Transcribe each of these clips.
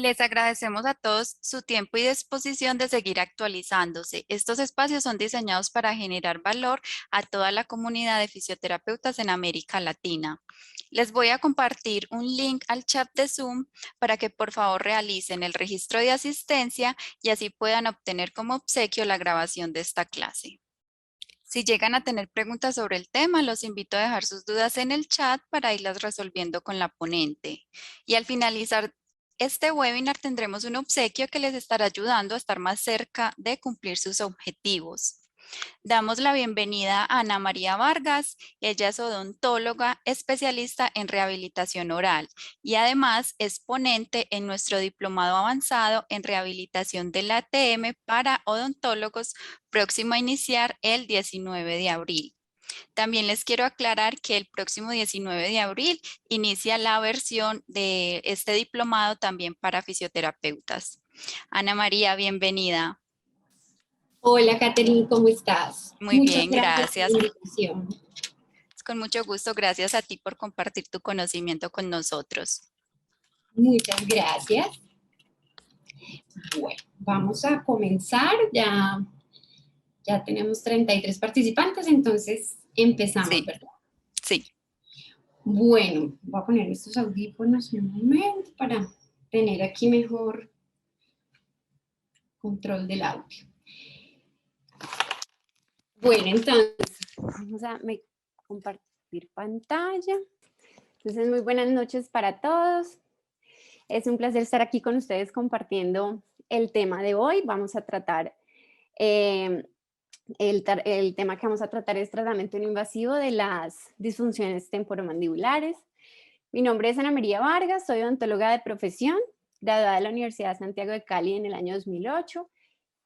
Les agradecemos a todos su tiempo y disposición de seguir actualizándose. Estos espacios son diseñados para generar valor a toda la comunidad de fisioterapeutas en América Latina. Les voy a compartir un link al chat de Zoom para que por favor realicen el registro de asistencia y así puedan obtener como obsequio la grabación de esta clase. Si llegan a tener preguntas sobre el tema, los invito a dejar sus dudas en el chat para irlas resolviendo con la ponente. Y al finalizar este webinar tendremos un obsequio que les estará ayudando a estar más cerca de cumplir sus objetivos. Damos la bienvenida a Ana María Vargas. Ella es odontóloga especialista en rehabilitación oral y además es ponente en nuestro diplomado avanzado en rehabilitación del ATM para odontólogos próximo a iniciar el 19 de abril. También les quiero aclarar que el próximo 19 de abril inicia la versión de este diplomado también para fisioterapeutas. Ana María, bienvenida. Hola, Catherine, ¿cómo estás? Muy Muchas bien, gracias por gracias. la invitación. Con mucho gusto, gracias a ti por compartir tu conocimiento con nosotros. Muchas gracias. Bueno, vamos a comenzar. Ya tenemos 33 participantes, entonces empezamos, Sí, ¿verdad? sí. Bueno, voy a poner estos audífonos un momento para tener aquí mejor control del audio. Bueno, entonces, vamos a compartir pantalla. Entonces, muy buenas noches para todos. Es un placer estar aquí con ustedes compartiendo el tema de hoy. Vamos a tratar, el tema que vamos a tratar es tratamiento no invasivo de las disfunciones temporomandibulares. Mi nombre es Ana María Vargas, soy odontóloga de profesión, graduada de la Universidad de Santiago de Cali en el año 2008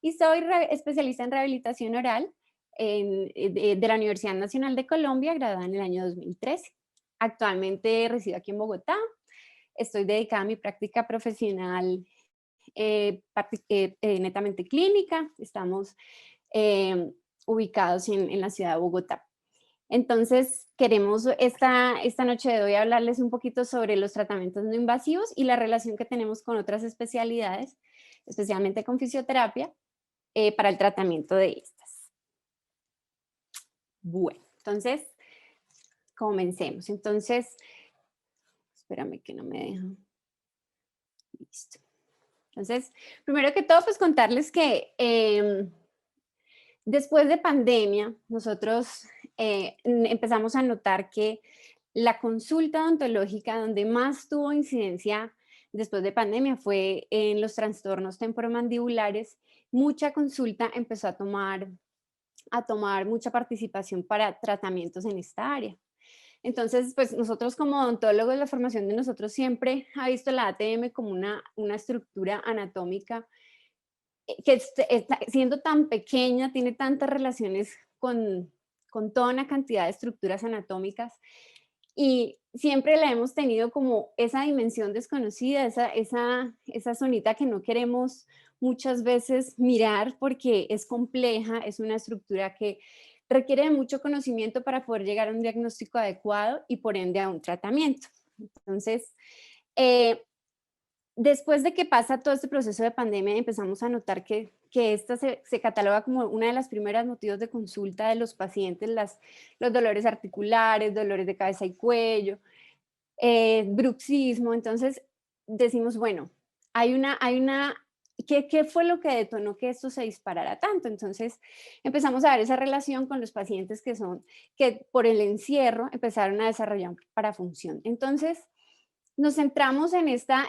y soy especialista en rehabilitación oral de la Universidad Nacional de Colombia, graduada en el año 2013. Actualmente resido aquí en Bogotá. Estoy dedicada a mi práctica profesional netamente clínica. Estamos ubicados en la ciudad de Bogotá. Entonces, queremos esta noche de hoy hablarles un poquito sobre los tratamientos no invasivos y la relación que tenemos con otras especialidades, especialmente con fisioterapia, para el tratamiento de estas. Bueno, entonces, comencemos. Entonces, espérame que no me deja. Listo. Entonces, primero que todo, pues contarles que después de pandemia, nosotros empezamos a notar que la consulta odontológica donde más tuvo incidencia después de pandemia fue en los trastornos temporomandibulares. Mucha consulta empezó a tomar mucha participación para tratamientos en esta área. Entonces, pues nosotros como odontólogos, la formación de nosotros siempre ha visto la ATM como una estructura anatómica que siendo tan pequeña, tiene tantas relaciones con toda una cantidad de estructuras anatómicas y siempre la hemos tenido como esa dimensión desconocida, esa zonita que no queremos muchas veces mirar porque es compleja, es una estructura que requiere de mucho conocimiento para poder llegar a un diagnóstico adecuado y por ende a un tratamiento. Entonces, después de que pasa todo este proceso de pandemia, empezamos a notar que esta se cataloga como una de las primeras motivos de consulta de los pacientes, los dolores articulares, dolores de cabeza y cuello, bruxismo. Entonces decimos, bueno, ¿qué fue lo que detonó que esto se disparara tanto? Entonces empezamos a ver esa relación con los pacientes que por el encierro empezaron a desarrollar parafunción. Entonces, nos centramos en esta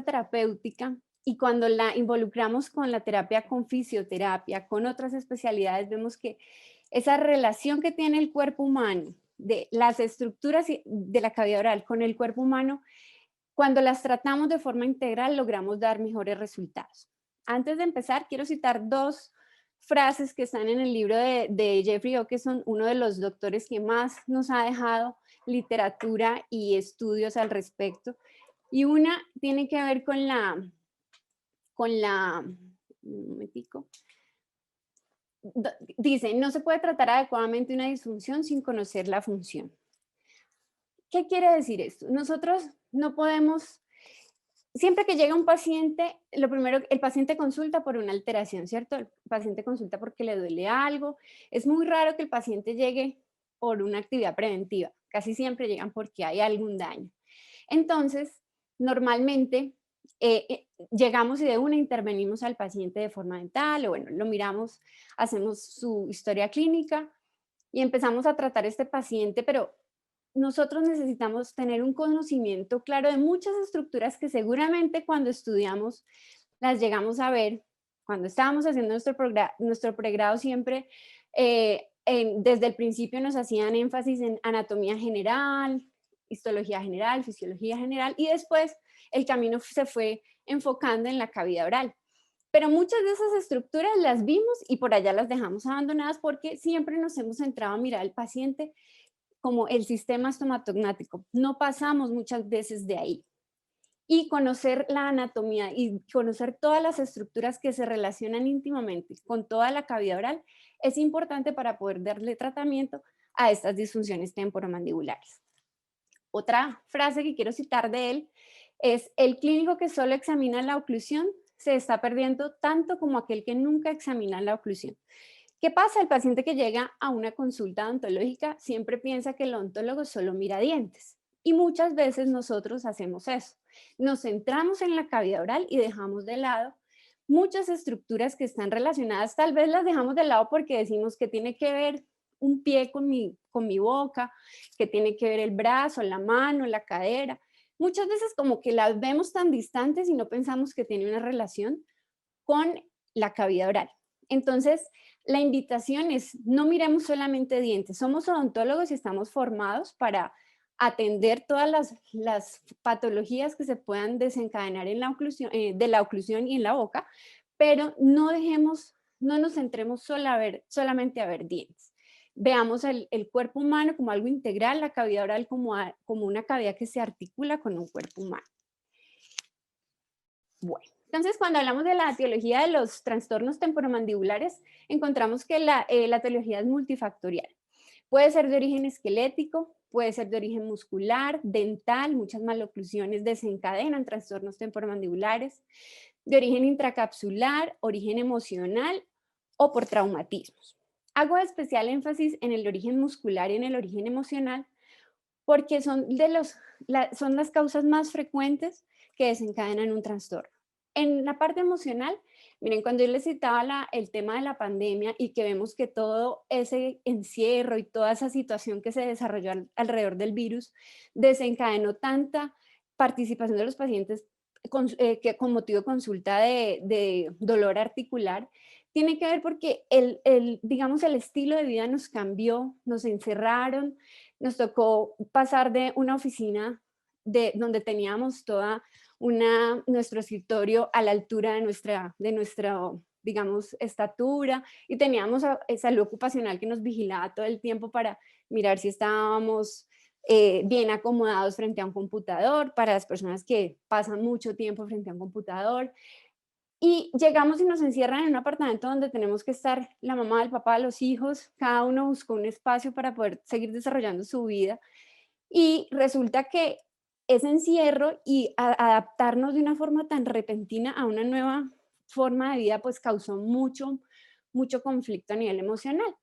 terapéutica y cuando la involucramos con la terapia con fisioterapia, con otras especialidades, vemos que esa relación que tiene el cuerpo humano, de las estructuras de la cavidad oral con el cuerpo humano, cuando las tratamos de forma integral, logramos dar mejores resultados. Antes de empezar, quiero citar dos frases que están en el libro de Jeffrey O, que son uno de los doctores que más nos ha dejado literatura y estudios al respecto. Y una tiene que ver un momentico. Dice, no se puede tratar adecuadamente una disfunción sin conocer la función. ¿Qué quiere decir esto? Nosotros no podemos siempre que llega un paciente, lo primero, el paciente consulta por una alteración, ¿cierto? El paciente consulta porque le duele algo. Es muy raro que el paciente llegue por una actividad preventiva. Casi siempre llegan porque hay algún daño. Entonces, normalmente llegamos y de una intervenimos al paciente de forma dental, o bueno, lo miramos, hacemos su historia clínica y empezamos a tratar este paciente, pero nosotros necesitamos tener un conocimiento claro de muchas estructuras que seguramente cuando estudiamos las llegamos a ver. Cuando estábamos haciendo nuestro pregrado siempre, desde el principio nos hacían énfasis en anatomía general, histología general, fisiología general, y después el camino se fue enfocando en la cavidad oral. Pero muchas de esas estructuras las vimos y por allá las dejamos abandonadas porque siempre nos hemos centrado a mirar al paciente como el sistema estomatognático. No pasamos muchas veces de ahí. Y conocer la anatomía y conocer todas las estructuras que se relacionan íntimamente con toda la cavidad oral es importante para poder darle tratamiento a estas disfunciones temporomandibulares. Otra frase que quiero citar de él es: el clínico que solo examina la oclusión se está perdiendo tanto como aquel que nunca examina la oclusión. ¿Qué pasa? El paciente que llega a una consulta odontológica siempre piensa que el odontólogo solo mira dientes. Y muchas veces nosotros hacemos eso. Nos centramos en la cavidad oral y dejamos de lado muchas estructuras que están relacionadas. Tal vez las dejamos de lado porque decimos que tiene que ver un pie con mi boca, que tiene que ver el brazo, la mano, la cadera. Muchas veces como que las vemos tan distantes y no pensamos que tiene una relación con la cavidad oral. Entonces, la invitación es: no miremos solamente dientes, somos odontólogos y estamos formados para atender todas las patologías que se puedan desencadenar en la oclusión, de la oclusión y en la boca, pero no dejemos, no nos centremos solamente a ver dientes. Veamos el cuerpo humano como algo integral, la cavidad oral como una cavidad que se articula con un cuerpo humano. Bueno, entonces cuando hablamos de la etiología de los trastornos temporomandibulares, encontramos que la etiología es multifactorial. Puede ser de origen esquelético, puede ser de origen muscular, dental, muchas maloclusiones desencadenan trastornos temporomandibulares, de origen intracapsular, origen emocional o por traumatismos. Hago especial énfasis en el origen muscular y en el origen emocional porque son las causas más frecuentes que desencadenan un trastorno. En la parte emocional, miren, cuando yo les citaba el tema de la pandemia y que vemos que todo ese encierro y toda esa situación que se desarrolló alrededor del virus desencadenó tanta participación de los pacientes que con motivo de consulta de dolor articular, tiene que ver porque digamos, el estilo de vida nos cambió, nos encerraron, nos tocó pasar de una oficina donde teníamos nuestro escritorio a la altura de nuestra, digamos, estatura, y teníamos salud ocupacional que nos vigilaba todo el tiempo para mirar si estábamos bien acomodados frente a un computador, para las personas que pasan mucho tiempo frente a un computador. Y llegamos y nos encierran en un apartamento donde tenemos que estar la mamá, el papá, los hijos, cada uno buscó un espacio para poder seguir desarrollando su vida. Y resulta que ese encierro y adaptarnos de una forma tan repentina a una nueva forma de vida, pues causó mucho conflicto a nivel emocional.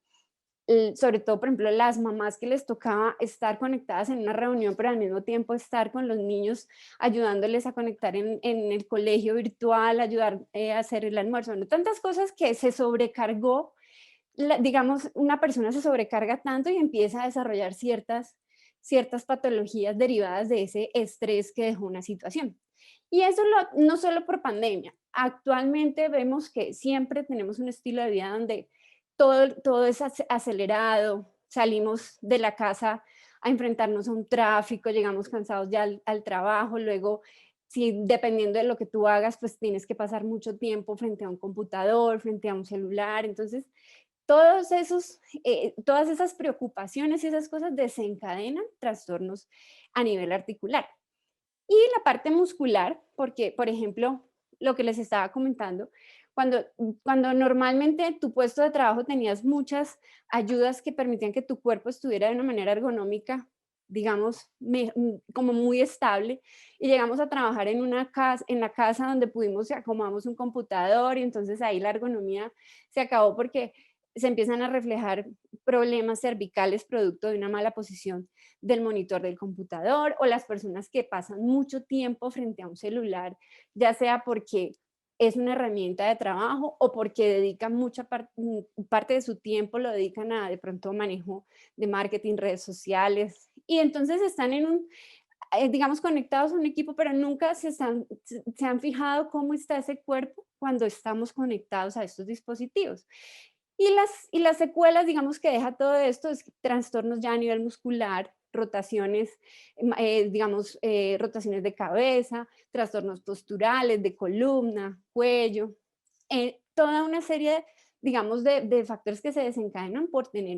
Sobre todo, por ejemplo, las mamás que les tocaba estar conectadas en una reunión, pero al mismo tiempo estar con los niños, ayudándoles a conectar en el colegio virtual, ayudar a hacer el almuerzo, bueno, tantas cosas que se sobrecargó, digamos, una persona se sobrecarga tanto y empieza a desarrollar ciertas patologías derivadas de ese estrés que dejó una situación. Y eso no solo por pandemia. Actualmente vemos que siempre tenemos un estilo de vida donde todo es acelerado, salimos de la casa a enfrentarnos a un tráfico, llegamos cansados ya al trabajo, luego, si dependiendo de lo que tú hagas, pues tienes que pasar mucho tiempo frente a un computador, frente a un celular. Entonces, todas esas preocupaciones y esas cosas desencadenan trastornos a nivel articular. Y la parte muscular, porque, por ejemplo, lo que les estaba comentando, cuando normalmente en tu puesto de trabajo tenías muchas ayudas que permitían que tu cuerpo estuviera de una manera ergonómica, digamos, como muy estable, y llegamos a trabajar en una casa, en la casa donde pudimos, acomodamos un computador, y entonces ahí la ergonomía se acabó porque se empiezan a reflejar problemas cervicales producto de una mala posición del monitor del computador, o las personas que pasan mucho tiempo frente a un celular, ya sea porque es una herramienta de trabajo o porque dedican parte de su tiempo, lo dedican a de pronto manejo de marketing, redes sociales, y entonces están en un, digamos, conectados a un equipo, pero nunca se han fijado cómo está ese cuerpo cuando estamos conectados a estos dispositivos. Y las secuelas, digamos, que deja todo esto es trastornos ya a nivel muscular, rotaciones, digamos, rotaciones de cabeza, trastornos posturales, de columna, cuello, toda una serie, digamos, de factores que se desencadenan por tener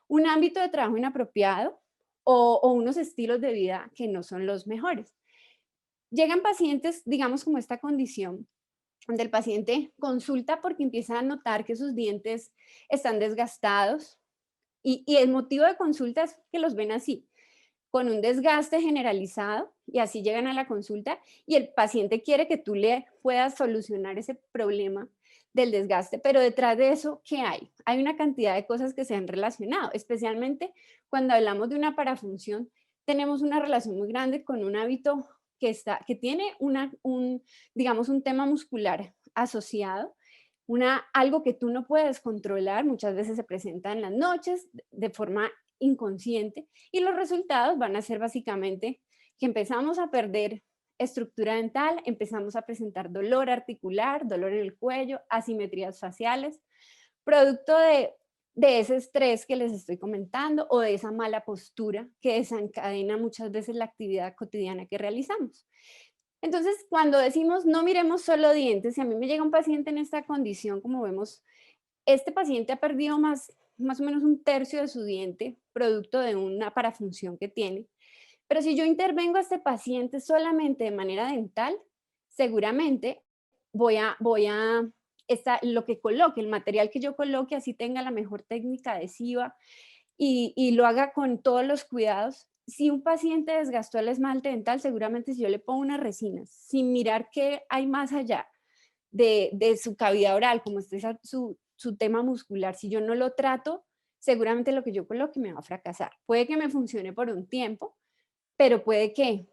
un ámbito de trabajo inapropiado o unos estilos de vida que no son los mejores. Llegan pacientes, digamos, como esta condición donde el paciente consulta porque empieza a notar que sus dientes están desgastados y el motivo de consulta es que los ven así, con un desgaste generalizado y así llegan a la consulta y el paciente quiere que tú le puedas solucionar ese problema del desgaste, pero detrás de eso, ¿qué hay? Hay una cantidad de cosas que se han relacionado, especialmente cuando hablamos de una parafunción, tenemos una relación muy grande con un hábito que tiene digamos, un tema muscular asociado, algo que tú no puedes controlar, muchas veces se presenta en las noches de forma inconsciente y los resultados van a ser básicamente que empezamos a perder estructura dental, empezamos a presentar dolor articular, dolor en el cuello, asimetrías faciales, producto de ese estrés que les estoy comentando o de esa mala postura que desencadena muchas veces la actividad cotidiana que realizamos. Entonces, cuando decimos no miremos solo dientes, si a mí me llega un paciente en esta condición, como vemos, este paciente ha perdido más o menos un tercio de su diente, producto de una parafunción que tiene. Pero si yo intervengo a este paciente solamente de manera dental, seguramente lo que coloque, el material que yo coloque, así tenga la mejor técnica adhesiva y lo haga con todos los cuidados. Si un paciente desgastó el esmalte dental, seguramente si yo le pongo unas resinas, sin mirar qué hay más allá de su cavidad oral, como este es su tema muscular, si yo no lo trato, seguramente lo que yo coloque me va a fracasar. Puede que me funcione por un tiempo, pero puede que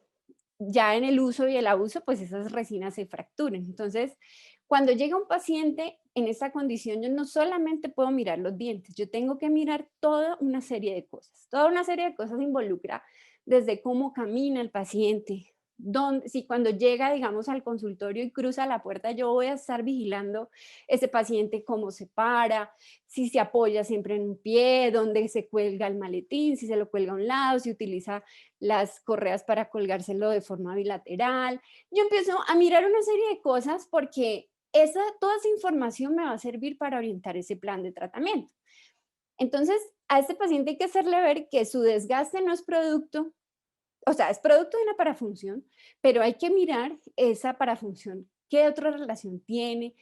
ya en el uso y el abuso, pues esas resinas se fracturen. Entonces, cuando llega un paciente en esta condición, yo no solamente puedo mirar los dientes, yo tengo que mirar toda una serie de cosas. Toda una serie de cosas involucra desde cómo camina el paciente, si cuando llega, digamos, al consultorio y cruza la puerta, yo voy a estar vigilando ese paciente cómo se para, si se apoya siempre en un pie, dónde se cuelga el maletín, si se lo cuelga a un lado, si utiliza las correas para colgárselo de forma bilateral. Yo empiezo a mirar una serie de cosas porque toda esa información me va a servir para orientar ese plan de tratamiento. Entonces, a este paciente hay que hacerle ver que su desgaste no es producto, o sea, es producto de una parafunción, pero hay que mirar esa parafunción, qué otra relación tiene,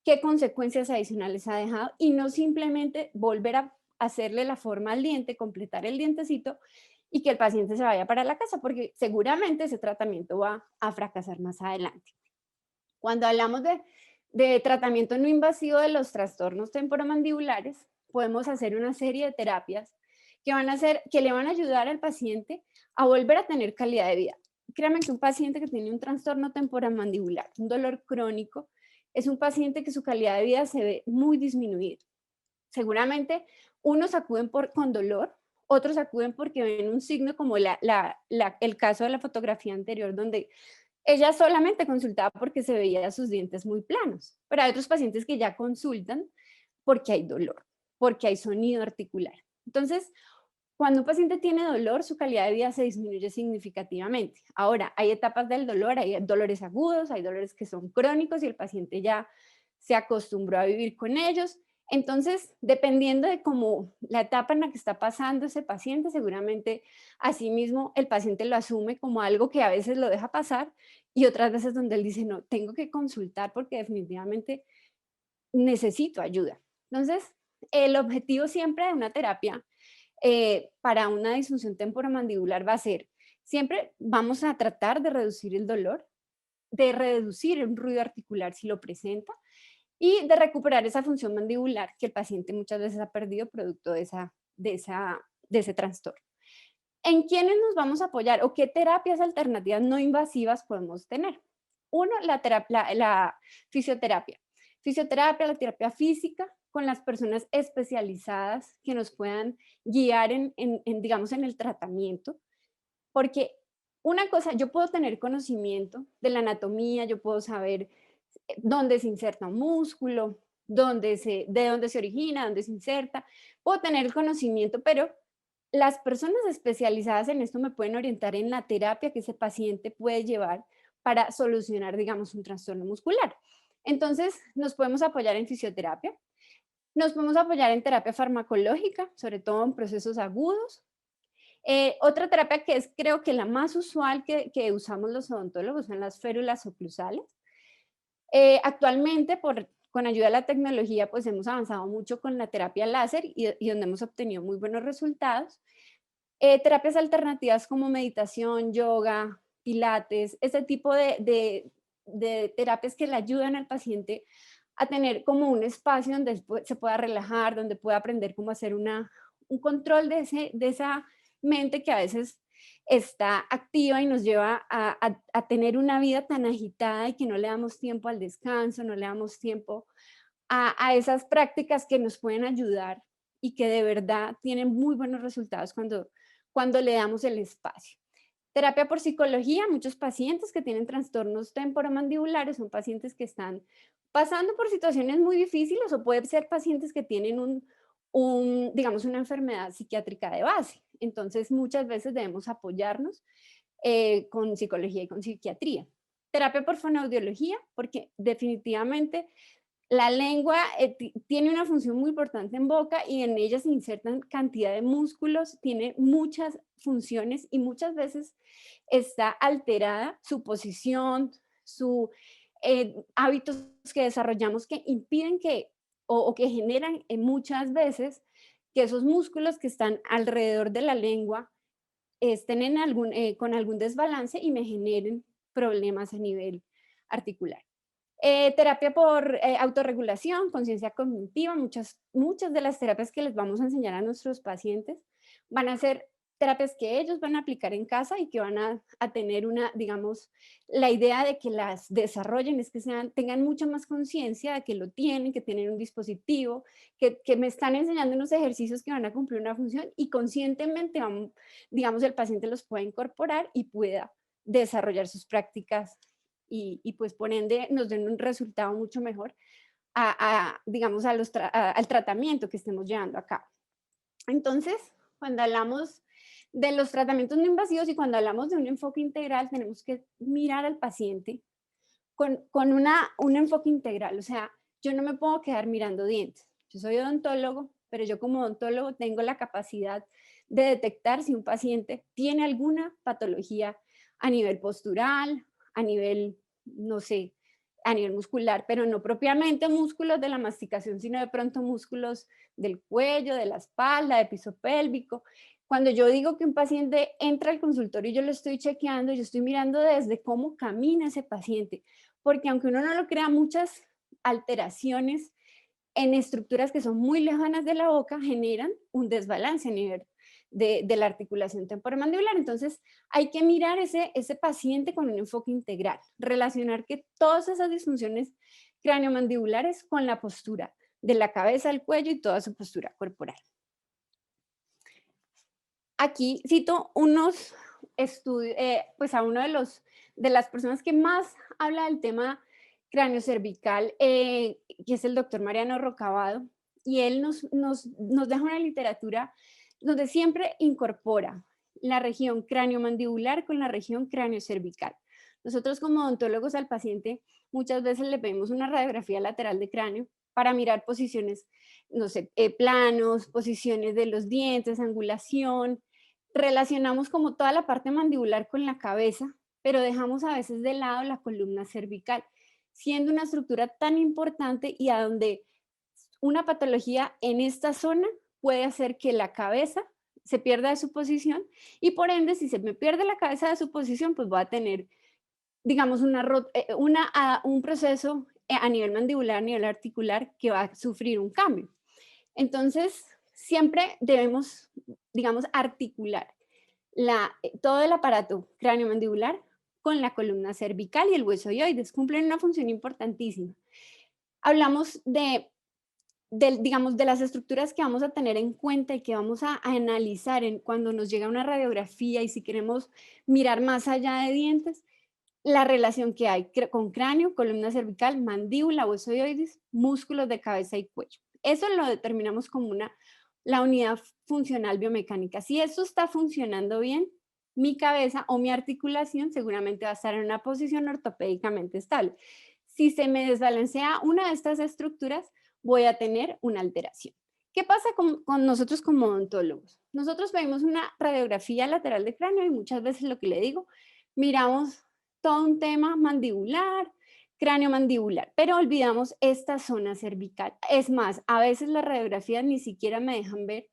qué consecuencias adicionales ha dejado y no simplemente volver a hacerle la forma al diente, completar el dientecito y que el paciente se vaya para la casa, porque seguramente ese tratamiento va a fracasar más adelante. Cuando hablamos de tratamiento no invasivo de los trastornos temporomandibulares, podemos hacer una serie de terapias que le van a ayudar al paciente a volver a tener calidad de vida. Créanme que un paciente que tiene un trastorno temporomandibular, un dolor crónico, es un paciente que su calidad de vida se ve muy disminuida. Seguramente unos acuden con dolor, otros acuden porque ven un signo como el caso de la fotografía anterior, donde ella solamente consultaba porque se veía sus dientes muy planos, pero hay otros pacientes que ya consultan porque hay dolor, porque hay sonido articular. Entonces, cuando un paciente tiene dolor, su calidad de vida se disminuye significativamente. Ahora, hay etapas del dolor, hay dolores agudos, hay dolores que son crónicos y el paciente ya se acostumbró a vivir con ellos. Entonces, dependiendo de cómo la etapa en la que está pasando ese paciente, seguramente asimismo el paciente lo asume como algo que a veces lo deja pasar y otras veces donde él dice, no, tengo que consultar porque definitivamente necesito ayuda. Entonces, el objetivo siempre de una terapia para una disfunción temporomandibular va a ser, siempre vamos a tratar de reducir el dolor, de reducir el ruido articular si lo presenta y de recuperar esa función mandibular que el paciente muchas veces ha perdido producto de ese trastorno. ¿En quiénes nos vamos a apoyar o qué terapias alternativas no invasivas podemos tener? Uno, la fisioterapia. Fisioterapia, la terapia física con las personas especializadas que nos puedan guiar digamos, en el tratamiento, porque una cosa, yo puedo tener conocimiento de la anatomía, yo puedo saber dónde se inserta un músculo, de dónde se origina, dónde se inserta, puedo tener el conocimiento, pero las personas especializadas en esto me pueden orientar en la terapia que ese paciente puede llevar para solucionar, digamos, un trastorno muscular. Entonces, nos podemos apoyar en fisioterapia, nos podemos apoyar en terapia farmacológica, sobre todo en procesos agudos. Otra terapia que es creo que la más usual que usamos los odontólogos son las férulas oclusales. Actualmente, con ayuda de la tecnología, pues hemos avanzado mucho con la terapia láser y donde hemos obtenido muy buenos resultados. Terapias alternativas como meditación, yoga, pilates, ese tipo de terapias que le ayudan al paciente a tener como un espacio donde se pueda relajar, donde pueda aprender cómo hacer un control de esa mente que a veces está activa y nos lleva a tener una vida tan agitada y que no le damos tiempo al descanso, no le damos tiempo a esas prácticas que nos pueden ayudar y que de verdad tienen muy buenos resultados cuando le damos el espacio. Terapia por psicología, muchos pacientes que tienen trastornos temporomandibulares son pacientes que están pasando por situaciones muy difíciles o pueden ser pacientes que tienen digamos, una enfermedad psiquiátrica de base. Entonces, muchas veces debemos apoyarnos con psicología y con psiquiatría. Terapia por fonoaudiología, porque definitivamente la lengua tiene una función muy importante en boca y en ella se insertan cantidad de músculos, tiene muchas funciones y muchas veces está alterada su posición, su hábitos que desarrollamos que impiden o que generan muchas veces que esos músculos que están alrededor de la lengua estén con algún desbalance y me generen problemas a nivel articular. Terapia por autorregulación, conciencia cognitiva, muchas de las terapias que les vamos a enseñar a nuestros pacientes van a ser terapias que ellos van a aplicar en casa y que van a tener digamos, la idea de que las desarrollen es que tengan mucha más conciencia de que lo tienen, que tienen un dispositivo, que me están enseñando unos ejercicios que van a cumplir una función y conscientemente, digamos, el paciente los pueda incorporar y pueda desarrollar sus prácticas pues por ende nos den un resultado mucho mejor digamos, al tratamiento que estemos llevando a cabo. Entonces, cuando hablamos de los tratamientos no invasivos y cuando hablamos de un enfoque integral, tenemos que mirar al paciente con un enfoque integral. O sea, yo no me puedo quedar mirando dientes. Yo soy odontólogo, pero yo como odontólogo tengo la capacidad de detectar si un paciente tiene alguna patología a nivel postural, a nivel, no sé, a nivel muscular, pero no propiamente músculos de la masticación, sino de pronto músculos del cuello, de la espalda, de piso pélvico. Cuando yo digo que un paciente entra al consultorio y yo lo estoy chequeando, yo estoy mirando desde cómo camina ese paciente, porque aunque uno no lo crea, muchas alteraciones en estructuras que son muy lejanas de la boca generan un desbalance a nivel de la articulación temporomandibular. Entonces, hay que mirar ese paciente con un enfoque integral, relacionar que todas esas disfunciones craneomandibulares con la postura de la cabeza al cuello y toda su postura corporal. Aquí cito unos estudios, pues a uno de las personas que más habla del tema cráneo cervical, que es el doctor Mariano Rocabado, y él nos deja una literatura donde siempre incorpora la región cráneo-mandibular con la región cráneo-cervical. Nosotros como odontólogos al paciente muchas veces le pedimos una radiografía lateral de cráneo para mirar posiciones, no sé, planos, posiciones de los dientes, angulación. Relacionamos como toda la parte mandibular con la cabeza, pero dejamos a veces de lado la columna cervical, siendo una estructura tan importante y a donde una patología en esta zona puede hacer que la cabeza se pierda de su posición y por ende, si se me pierde la cabeza de su posición, pues voy a tener, digamos, un proceso a nivel mandibular, a nivel articular, que va a sufrir un cambio. Entonces, siempre debemos, digamos, articular todo el aparato craneomandibular con la columna cervical y el hueso hioides. Cumplen una función importantísima. Hablamos digamos, de las estructuras que vamos a tener en cuenta y que vamos a analizar cuando nos llega una radiografía y si queremos mirar más allá de dientes, la relación que hay con cráneo, columna cervical, mandíbula, hueso hioides, músculos de cabeza y cuello. Eso lo determinamos como la unidad funcional biomecánica. Si eso está funcionando bien, mi cabeza o mi articulación seguramente va a estar en una posición ortopédicamente estable. Si se me desbalancea una de estas estructuras, voy a tener una alteración. ¿Qué pasa con nosotros como odontólogos? Nosotros vemos una radiografía lateral de cráneo y muchas veces lo que le digo, miramos todo un tema mandibular, cráneo mandibular, pero olvidamos esta zona cervical. Es más, a veces las radiografías ni siquiera me dejan ver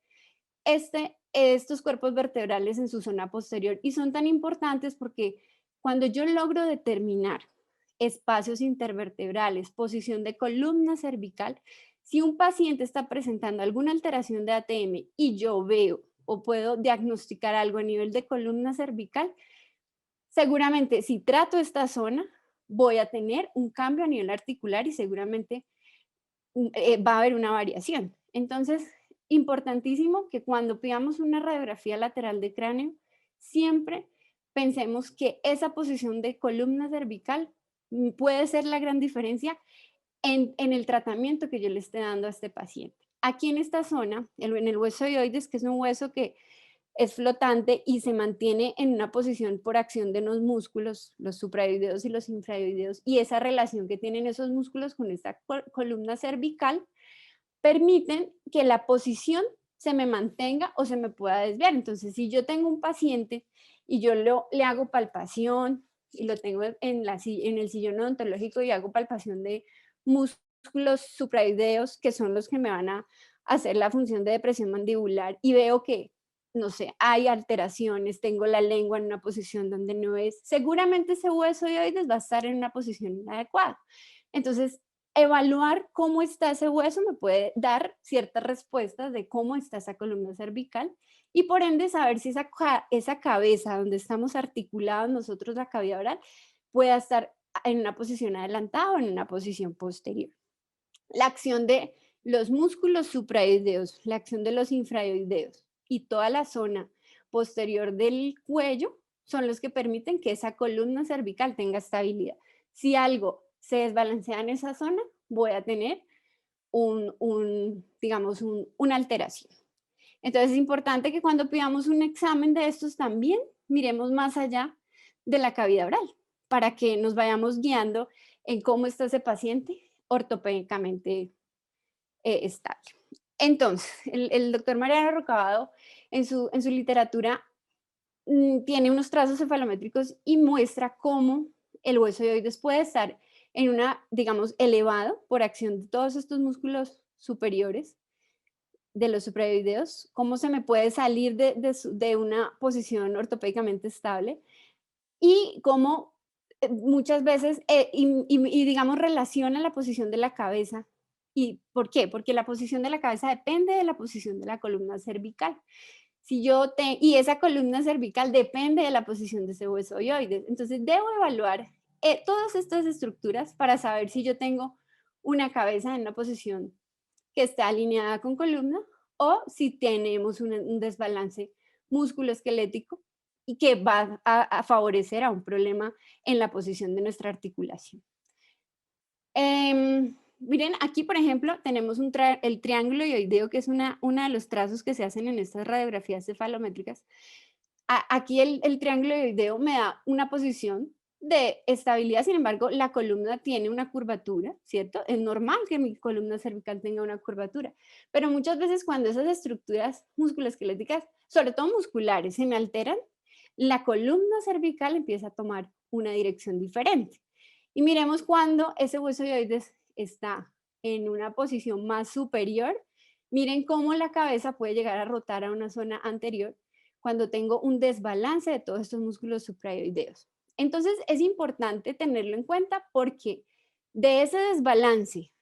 estos cuerpos vertebrales en su zona posterior y son tan importantes porque cuando yo logro determinar espacios intervertebrales, posición de columna cervical, si un paciente está presentando alguna alteración de ATM y yo veo o puedo diagnosticar algo a nivel de columna cervical, seguramente si trato esta zona voy a tener un cambio a nivel articular y seguramente va a haber una variación. Entonces, importantísimo que cuando pidamos una radiografía lateral de cráneo, siempre pensemos que esa posición de columna cervical puede ser la gran diferencia en el tratamiento que yo le esté dando a este paciente. Aquí en esta zona, en el hueso hioides, que es un hueso que es flotante y se mantiene en una posición por acción de los músculos, los suprayoideos y los infrayoideos, y esa relación que tienen esos músculos con esta columna cervical permiten que la posición se me mantenga o se me pueda desviar. Entonces, si yo tengo un paciente y yo le hago palpación y lo tengo en el sillón odontológico y hago palpación de músculos suprayoideos, que son los que me van a hacer la función de depresión mandibular, y veo que, no sé, hay alteraciones, tengo la lengua en una posición donde no es, seguramente ese hueso hioides va a estar en una posición inadecuada. Entonces, evaluar cómo está ese hueso me puede dar ciertas respuestas de cómo está esa columna cervical y por ende saber si esa cabeza donde estamos articulados nosotros, la cavidad oral, pueda estar en una posición adelantada o en una posición posterior. La acción de los músculos suprayoideos, la acción de los infrayoideos y toda la zona posterior del cuello son los que permiten que esa columna cervical tenga estabilidad. Si algo se desbalancea en esa zona, voy a tener digamos, una alteración. Entonces es importante que cuando pidamos un examen de estos también miremos más allá de la cavidad oral para que nos vayamos guiando en cómo está ese paciente ortopédicamente estable. Entonces, el doctor Mariano Rocabado en su literatura tiene unos trazos cefalométricos y muestra cómo el hueso hioides puede estar en una, digamos, elevado por acción de todos estos músculos superiores de los suprayoideos, cómo se me puede salir de una posición ortopédicamente estable y cómo muchas veces, digamos, relaciona la posición de la cabeza. ¿Y por qué? Porque la posición de la cabeza depende de la posición de la columna cervical. Y esa columna cervical depende de la posición de ese hueso hioides. Entonces, debo evaluar todas estas estructuras para saber si yo tengo una cabeza en una posición que está alineada con columna o si tenemos un desbalance musculoesquelético y que va a favorecer a un problema en la posición de nuestra articulación. Miren, aquí por ejemplo tenemos el triángulo hioideo, que es uno de los trazos que se hacen en estas radiografías cefalométricas. Aquí el triángulo hioideo me da una posición de estabilidad, sin embargo, la columna tiene una curvatura, ¿cierto? Es normal que mi columna cervical tenga una curvatura, pero muchas veces cuando esas estructuras musculoesqueléticas, sobre todo musculares, se me alteran, la columna cervical empieza a tomar una dirección diferente. Y miremos cuando ese hueso hioides está en una posición más superior, Miren cómo la cabeza puede llegar a rotar a una zona anterior cuando tengo un desbalance de todos estos músculos suprayoideos. Entonces es importante tenerlo en cuenta porque de ese desbalance,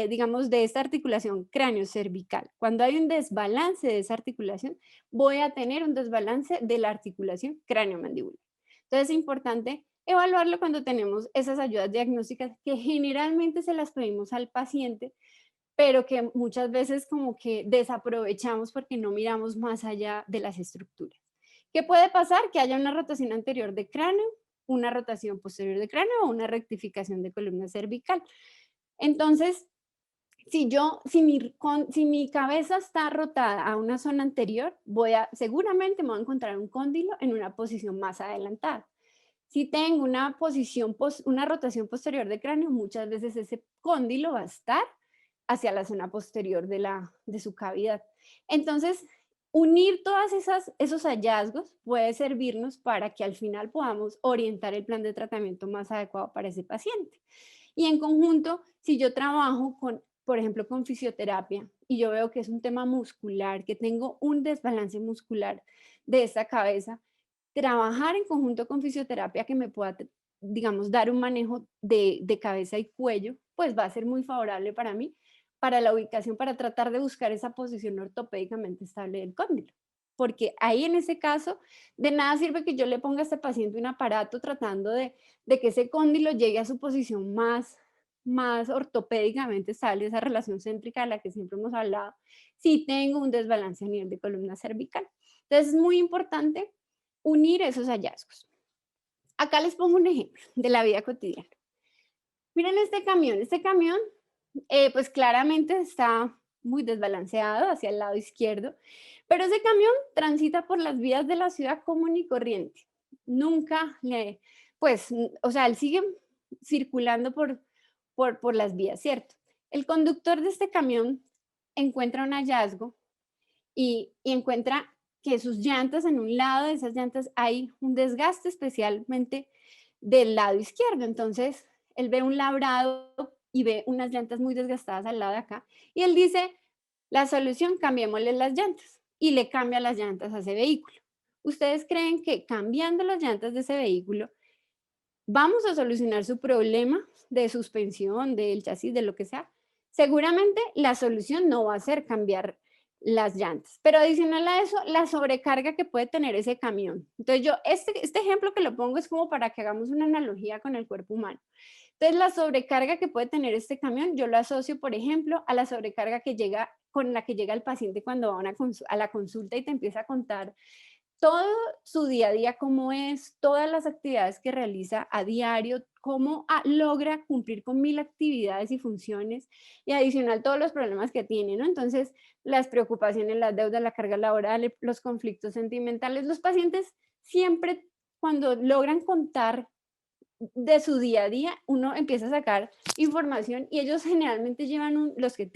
digamos, de esta articulación cráneo-cervical, cuando hay un desbalance de esa articulación, voy a tener un desbalance de la articulación cráneo-mandibular. Entonces es importante evaluarlo cuando tenemos esas ayudas diagnósticas que generalmente se las pedimos al paciente, pero que muchas veces como que desaprovechamos porque no miramos más allá de las estructuras. ¿Qué puede pasar? Que haya una rotación anterior de cráneo, una rotación posterior de cráneo o una rectificación de columna cervical. Entonces, si mi cabeza está rotada a una zona anterior, seguramente me voy a encontrar un cóndilo en una posición más adelantada. Si tengo una rotación posterior de cráneo, muchas veces ese cóndilo va a estar hacia la zona posterior de su cavidad. Entonces, unir esos hallazgos puede servirnos para que al final podamos orientar el plan de tratamiento más adecuado para ese paciente. Y en conjunto, si yo trabajo por ejemplo, con fisioterapia y yo veo que es un tema muscular, que tengo un desbalance muscular de esta cabeza, trabajar en conjunto con fisioterapia que me pueda, digamos, dar un manejo de cabeza y cuello, pues va a ser muy favorable para mí, para la ubicación, para tratar de buscar esa posición ortopédicamente estable del cóndilo. Porque ahí en ese caso, de nada sirve que yo le ponga a este paciente un aparato tratando de que ese cóndilo llegue a su posición más ortopédicamente estable, esa relación céntrica de la que siempre hemos hablado, si tengo un desbalance a nivel de columna cervical. Entonces es muy importante unir esos hallazgos. Acá les pongo un ejemplo de la vida cotidiana. Miren este camión pues claramente está muy desbalanceado hacia el lado izquierdo, pero ese camión transita por las vías de la ciudad común y corriente. Nunca o sea, él sigue circulando por las vías, ¿cierto? El conductor de este camión encuentra un hallazgo y encuentra que sus llantas, en un lado de esas llantas hay un desgaste especialmente del lado izquierdo. Entonces, él ve un labrado y ve unas llantas muy desgastadas al lado de acá. Y él dice, la solución, cambiémosle las llantas. Y le cambia las llantas a ese vehículo. ¿Ustedes creen que cambiando las llantas de ese vehículo vamos a solucionar su problema de suspensión, del chasis, de lo que sea? Seguramente la solución no va a ser cambiar las llantas, pero adicional a eso, la sobrecarga que puede tener ese camión. Entonces este ejemplo que lo pongo es como para que hagamos una analogía con el cuerpo humano. Entonces la sobrecarga que puede tener este camión, yo lo asocio, por ejemplo, a la sobrecarga con la que llega el paciente cuando va a la consulta y te empieza a contar todo su día a día, cómo es, todas las actividades que realiza a diario, cómo logra cumplir con 1000 actividades y funciones y adicional todos los problemas que tiene, ¿no? Entonces, las preocupaciones, las deudas, la carga laboral, los conflictos sentimentales, los pacientes siempre cuando logran contar de su día a día, uno empieza a sacar información y ellos generalmente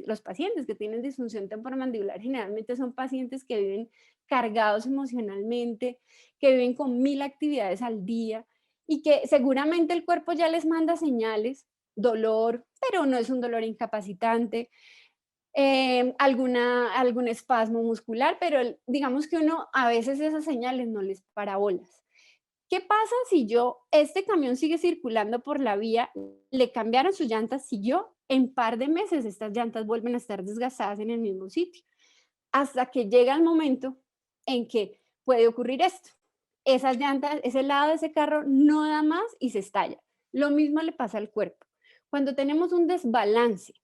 los pacientes que tienen disfunción temporomandibular generalmente son pacientes que viven cargados emocionalmente, que viven con 1000 actividades al día y que seguramente el cuerpo ya les manda señales, dolor, pero no es un dolor incapacitante, algún espasmo muscular, pero digamos que uno a veces esas señales no les para bolas. ¿Qué pasa si este camión sigue circulando por la vía, le cambiaron sus llantas, siguió, en par de meses estas llantas vuelven a estar desgastadas en el mismo sitio, hasta que llega el momento en que puede ocurrir esto? Esas llantas, ese lado de ese carro no da más y se estalla. Lo mismo le pasa al cuerpo. Cuando tenemos un desbalance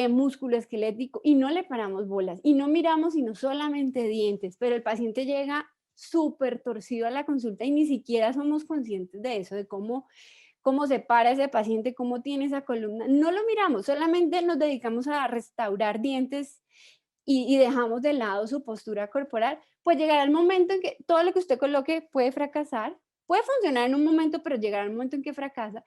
músculo esquelético y no le paramos bolas y no miramos sino solamente dientes, pero el paciente llega súper torcido a la consulta y ni siquiera somos conscientes de eso, de cómo se para ese paciente, cómo tiene esa columna. No lo miramos, solamente nos dedicamos a restaurar dientes y dejamos de lado su postura corporal, pues llegará el momento en que todo lo que usted coloque puede fracasar, puede funcionar en un momento, pero llegará el momento en que fracasa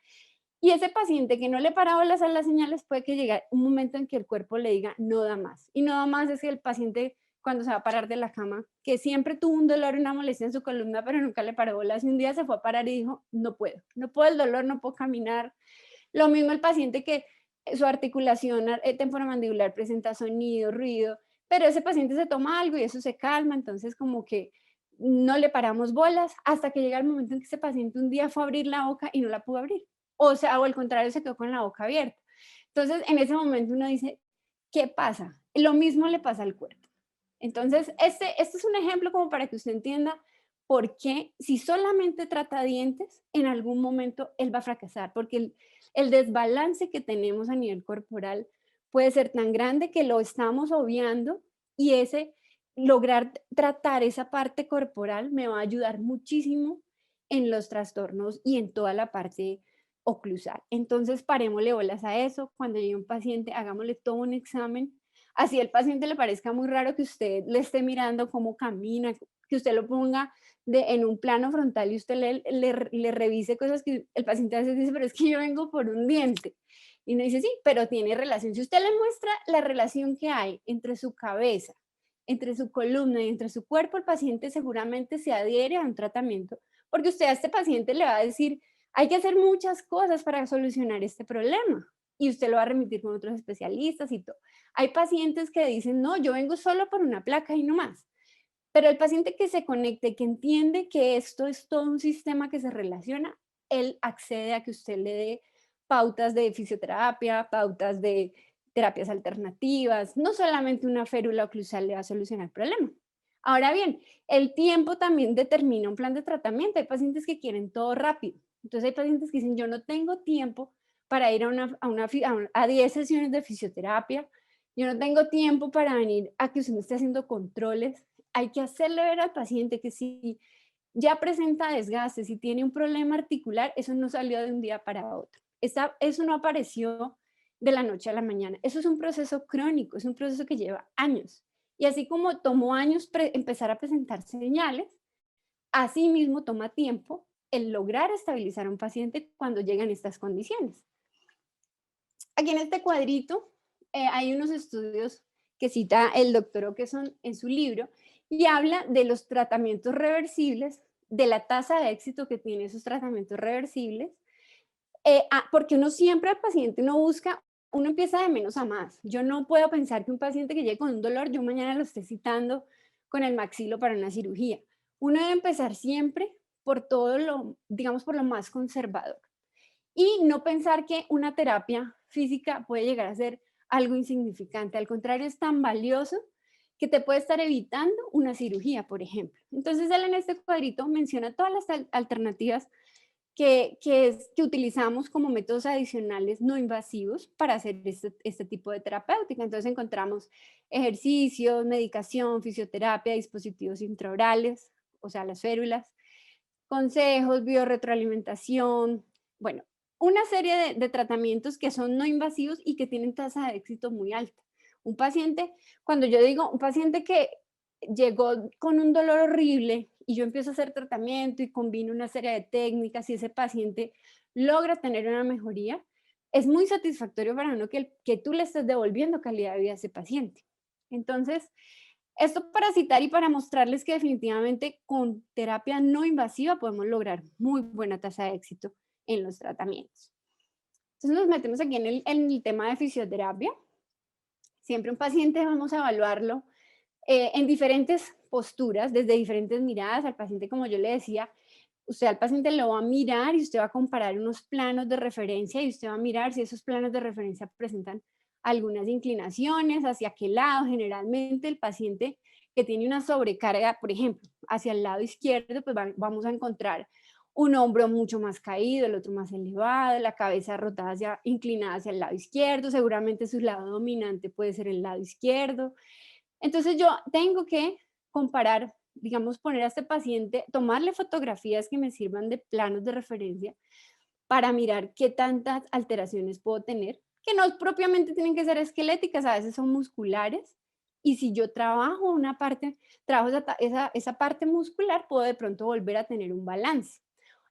y ese paciente que no le para bolas a las señales puede que llegue un momento en que el cuerpo le diga no da más. Y no da más es que el paciente cuando se va a parar de la cama, que siempre tuvo un dolor y una molestia en su columna, pero nunca le paró bolas. Y un día se fue a parar y dijo, no puedo el dolor, no puedo caminar. Lo mismo el paciente que su articulación temporomandibular presenta sonido, ruido, pero ese paciente se toma algo y eso se calma, entonces como que no le paramos bolas hasta que llega el momento en que ese paciente un día fue a abrir la boca y no la pudo abrir. O sea, o al contrario, se quedó con la boca abierta. Entonces, en ese momento uno dice, ¿qué pasa? Lo mismo le pasa al cuerpo. Entonces, este es un ejemplo como para que usted entienda por qué, si solamente trata dientes, en algún momento él va a fracasar, porque el desbalance que tenemos a nivel corporal puede ser tan grande que lo estamos obviando y ese lograr tratar esa parte corporal me va a ayudar muchísimo en los trastornos y en toda la parte oclusal. Entonces, parémosle bolas a eso. Cuando llegue un paciente, hagámosle todo un examen. Así el paciente le parezca muy raro que usted le esté mirando cómo camina, que usted lo ponga en un plano frontal y usted le revise cosas que el paciente a veces dice, pero es que yo vengo por un diente. Y uno dice, sí, pero tiene relación. Si usted le muestra la relación que hay entre su cabeza, entre su columna y entre su cuerpo, el paciente seguramente se adhiere a un tratamiento, porque usted a este paciente le va a decir, hay que hacer muchas cosas para solucionar este problema. Y usted lo va a remitir con otros especialistas y todo. Hay pacientes que dicen, no, yo vengo solo por una placa y no más. Pero el paciente que se conecte, que entiende que esto es todo un sistema que se relaciona, él accede a que usted le dé pautas de fisioterapia, pautas de terapias alternativas, no solamente una férula oclusal le va a solucionar el problema. Ahora bien, el tiempo también determina un plan de tratamiento. Hay pacientes que quieren todo rápido. Entonces hay pacientes que dicen, yo no tengo tiempo para ir a 10 sesiones de fisioterapia, yo no tengo tiempo para venir a que usted me esté haciendo controles. Hay que hacerle ver al paciente que si ya presenta desgaste, si tiene un problema articular, eso no salió de un día para otro. Eso no apareció de la noche a la mañana. Eso es un proceso crónico, es un proceso que lleva años. Y así como tomó años empezar a presentar señales, así mismo toma tiempo el lograr estabilizar a un paciente cuando llegan estas condiciones. Aquí en este cuadrito hay unos estudios que cita el doctor Okeson en su libro y habla de los tratamientos reversibles, de la tasa de éxito que tiene esos tratamientos reversibles, porque uno siempre al paciente no busca, uno empieza de menos a más. Yo no puedo pensar que un paciente que llegue con un dolor, yo mañana lo esté citando con el maxilo para una cirugía. Uno debe empezar siempre por todo lo, digamos, por lo más conservador. Y no pensar que una terapia física puede llegar a ser algo insignificante. Al contrario, es tan valioso que te puede estar evitando una cirugía, por ejemplo. Entonces, él en este cuadrito menciona todas las alternativas que utilizamos como métodos adicionales no invasivos para hacer este tipo de terapéutica. Entonces encontramos ejercicios, medicación, fisioterapia, dispositivos intraorales, o sea, las férulas, consejos, biorretroalimentación, bueno, una serie de tratamientos que son no invasivos y que tienen tasa de éxito muy alta. Un paciente, cuando yo digo un paciente que llegó con un dolor horrible y yo empiezo a hacer tratamiento y combino una serie de técnicas y ese paciente logra tener una mejoría, es muy satisfactorio para uno que tú le estés devolviendo calidad de vida a ese paciente. Entonces, esto para citar y para mostrarles que definitivamente con terapia no invasiva podemos lograr muy buena tasa de éxito en los tratamientos. Entonces nos metemos aquí en el tema de fisioterapia. Siempre un paciente vamos a evaluarlo en diferentes posturas, desde diferentes miradas. Al paciente, como yo le decía, usted al paciente lo va a mirar y usted va a comparar unos planos de referencia y usted va a mirar si esos planos de referencia presentan algunas inclinaciones, hacia qué lado. Generalmente el paciente que tiene una sobrecarga, por ejemplo, hacia el lado izquierdo, pues vamos a encontrar un hombro mucho más caído, el otro más elevado, la cabeza rotada inclinada hacia el lado izquierdo, seguramente su lado dominante puede ser el lado izquierdo. Entonces yo tengo que comparar, digamos, poner a este paciente, tomarle fotografías que me sirvan de planos de referencia para mirar qué tantas alteraciones puedo tener, que no propiamente tienen que ser esqueléticas, a veces son musculares. Y si yo trabajo una parte, trabajo esa parte muscular, puedo de pronto volver a tener un balance.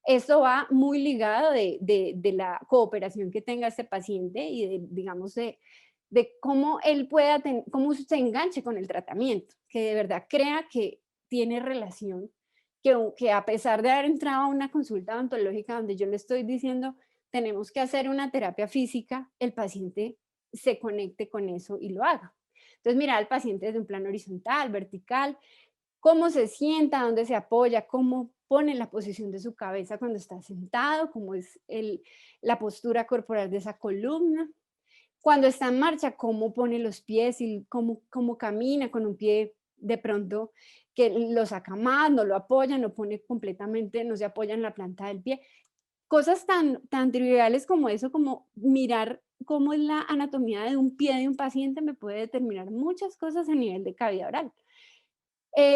Esto va muy ligado de la cooperación que tenga este paciente y de, digamos, de cómo él pueda, cómo se enganche con el tratamiento, que de verdad crea que tiene relación, que a pesar de haber entrado a una consulta odontológica donde yo le estoy diciendo, tenemos que hacer una terapia física, el paciente se conecte con eso y lo haga. Entonces, mirar al paciente desde un plano horizontal, vertical, cómo se sienta, dónde se apoya, cómo pone la posición de su cabeza cuando está sentado, cómo es la postura corporal de esa columna. Cuando está en marcha, cómo pone los pies y cómo camina con un pie de pronto que lo saca más, no lo apoya, no pone completamente, no se apoya en la planta del pie. Cosas tan triviales como eso, como mirar cómo es la anatomía de un pie de un paciente, me puede determinar muchas cosas a nivel de cavidad oral.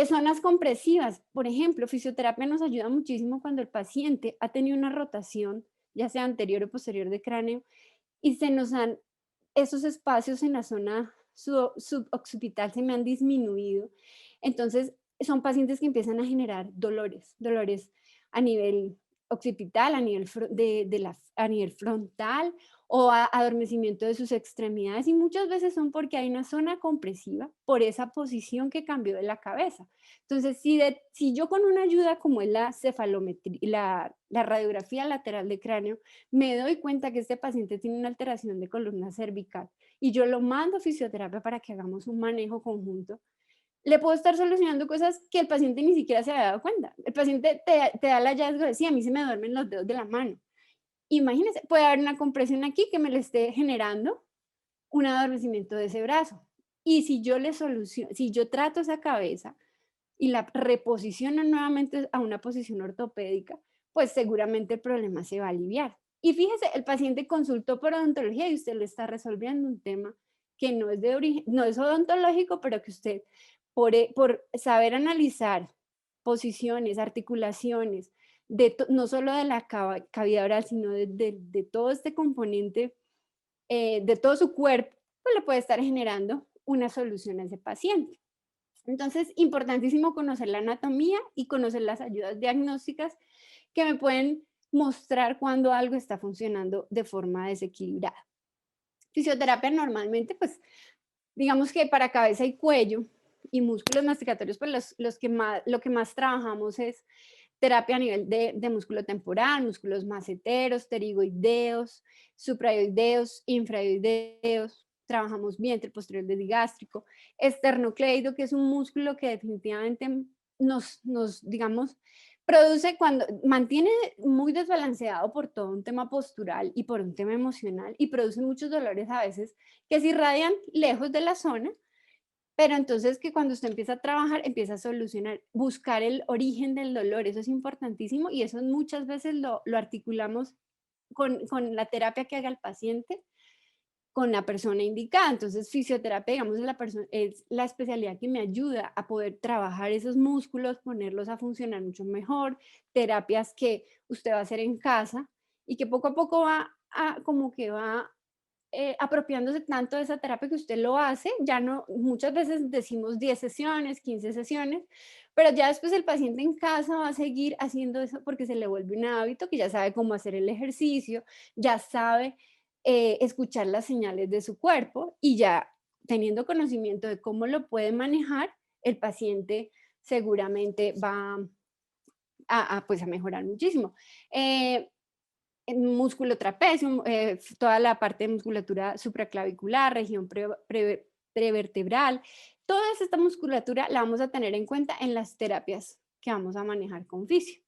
Zonas compresivas, por ejemplo, fisioterapia nos ayuda muchísimo cuando el paciente ha tenido una rotación, ya sea anterior o posterior de cráneo, y se nos han esos espacios en la zona suboccipital se me han disminuido. Entonces, son pacientes que empiezan a generar dolores a nivel occipital, a nivel, a nivel frontal o adormecimiento de sus extremidades y muchas veces son porque hay una zona compresiva por esa posición que cambió de la cabeza. Entonces, si yo con una ayuda como es la cefalometría, la radiografía lateral de cráneo, me doy cuenta que este paciente tiene una alteración de columna cervical y yo lo mando a fisioterapia para que hagamos un manejo conjunto, le puedo estar solucionando cosas que el paciente ni siquiera se había dado cuenta. El paciente te da el hallazgo de, sí, a mí se me duermen los dedos de la mano. Imagínense, puede haber una compresión aquí que me le esté generando un adormecimiento de ese brazo. Y si yo le soluciono, si yo trato esa cabeza y la reposiciono nuevamente a una posición ortopédica, pues seguramente el problema se va a aliviar. Y fíjese, el paciente consultó por odontología y usted le está resolviendo un tema que no es de origen, no es odontológico, pero que usted, por saber analizar posiciones, articulaciones, no solo de la cavidad oral, sino de todo este componente, de todo su cuerpo, pues le puede estar generando una solución a ese paciente. Entonces, importantísimo conocer la anatomía y conocer las ayudas diagnósticas que me pueden mostrar cuando algo está funcionando de forma desequilibrada. Fisioterapia normalmente, pues, digamos que para cabeza y cuello y músculos masticatorios, pues lo que más trabajamos es terapia a nivel de músculo temporal, músculos maceteros, pterigoideos, suprayoideos, infrayoideos. Trabajamos vientre posterior del digástrico, esternocleido, que es un músculo que definitivamente digamos, produce cuando mantiene muy desbalanceado por todo un tema postural y por un tema emocional y produce muchos dolores a veces que se irradian lejos de la zona, pero entonces que cuando usted empieza a trabajar, empieza a solucionar, buscar el origen del dolor, eso es importantísimo y eso muchas veces lo articulamos con la terapia que haga el paciente, con la persona indicada. Entonces, fisioterapia, digamos, es la especialidad que me ayuda a poder trabajar esos músculos, ponerlos a funcionar mucho mejor, terapias que usted va a hacer en casa y que poco a poco como que va apropiándose tanto de esa terapia que usted lo hace, ya no, muchas veces decimos 10 sesiones, 15 sesiones, pero ya después el paciente en casa va a seguir haciendo eso porque se le vuelve un hábito, que ya sabe cómo hacer el ejercicio, ya sabe escuchar las señales de su cuerpo y ya teniendo conocimiento de cómo lo puede manejar, el paciente seguramente va pues a mejorar muchísimo. Músculo trapecio, toda la parte de musculatura supraclavicular, región prevertebral, toda esta musculatura la vamos a tener en cuenta en las terapias que vamos a manejar con fisio.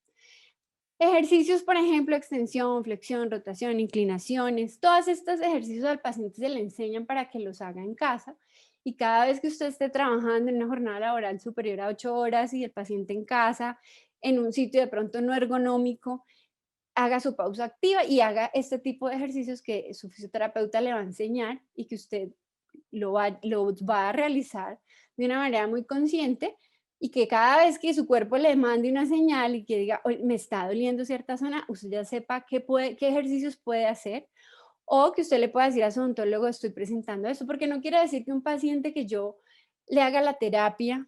Ejercicios, por ejemplo, extensión, flexión, rotación, inclinaciones, todos estos ejercicios al paciente se le enseñan para que los haga en casa y cada vez que usted esté trabajando en una jornada laboral superior a 8 horas y el paciente en casa, en un sitio de pronto no ergonómico, haga su pausa activa y haga este tipo de ejercicios que su fisioterapeuta le va a enseñar y que usted lo va a realizar de una manera muy consciente y que cada vez que su cuerpo le mande una señal y que diga, "Oye, me está doliendo cierta zona", usted ya sepa qué ejercicios puede hacer o que usted le pueda decir a su odontólogo, estoy presentando esto, porque no quiere decir que un paciente que yo le haga la terapia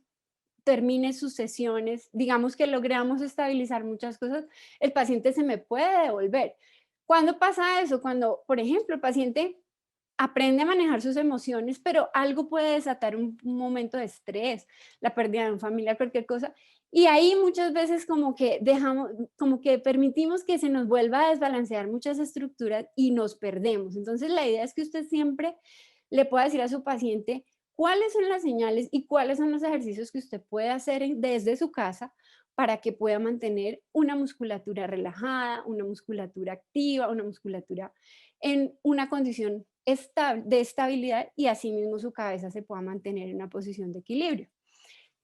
termine sus sesiones, digamos que logramos estabilizar muchas cosas, el paciente se me puede devolver. ¿Cuándo pasa eso? Cuando, por ejemplo, el paciente aprende a manejar sus emociones, pero algo puede desatar un momento de estrés, la pérdida de un familiar, cualquier cosa. Y ahí muchas veces como que dejamos, como que permitimos que se nos vuelva a desbalancear muchas estructuras y nos perdemos. Entonces la idea es que usted siempre le pueda decir a su paciente cuáles son las señales y cuáles son los ejercicios que usted puede hacer desde su casa para que pueda mantener una musculatura relajada, una musculatura activa, una musculatura en una condición de estabilidad y asimismo su cabeza se pueda mantener en una posición de equilibrio.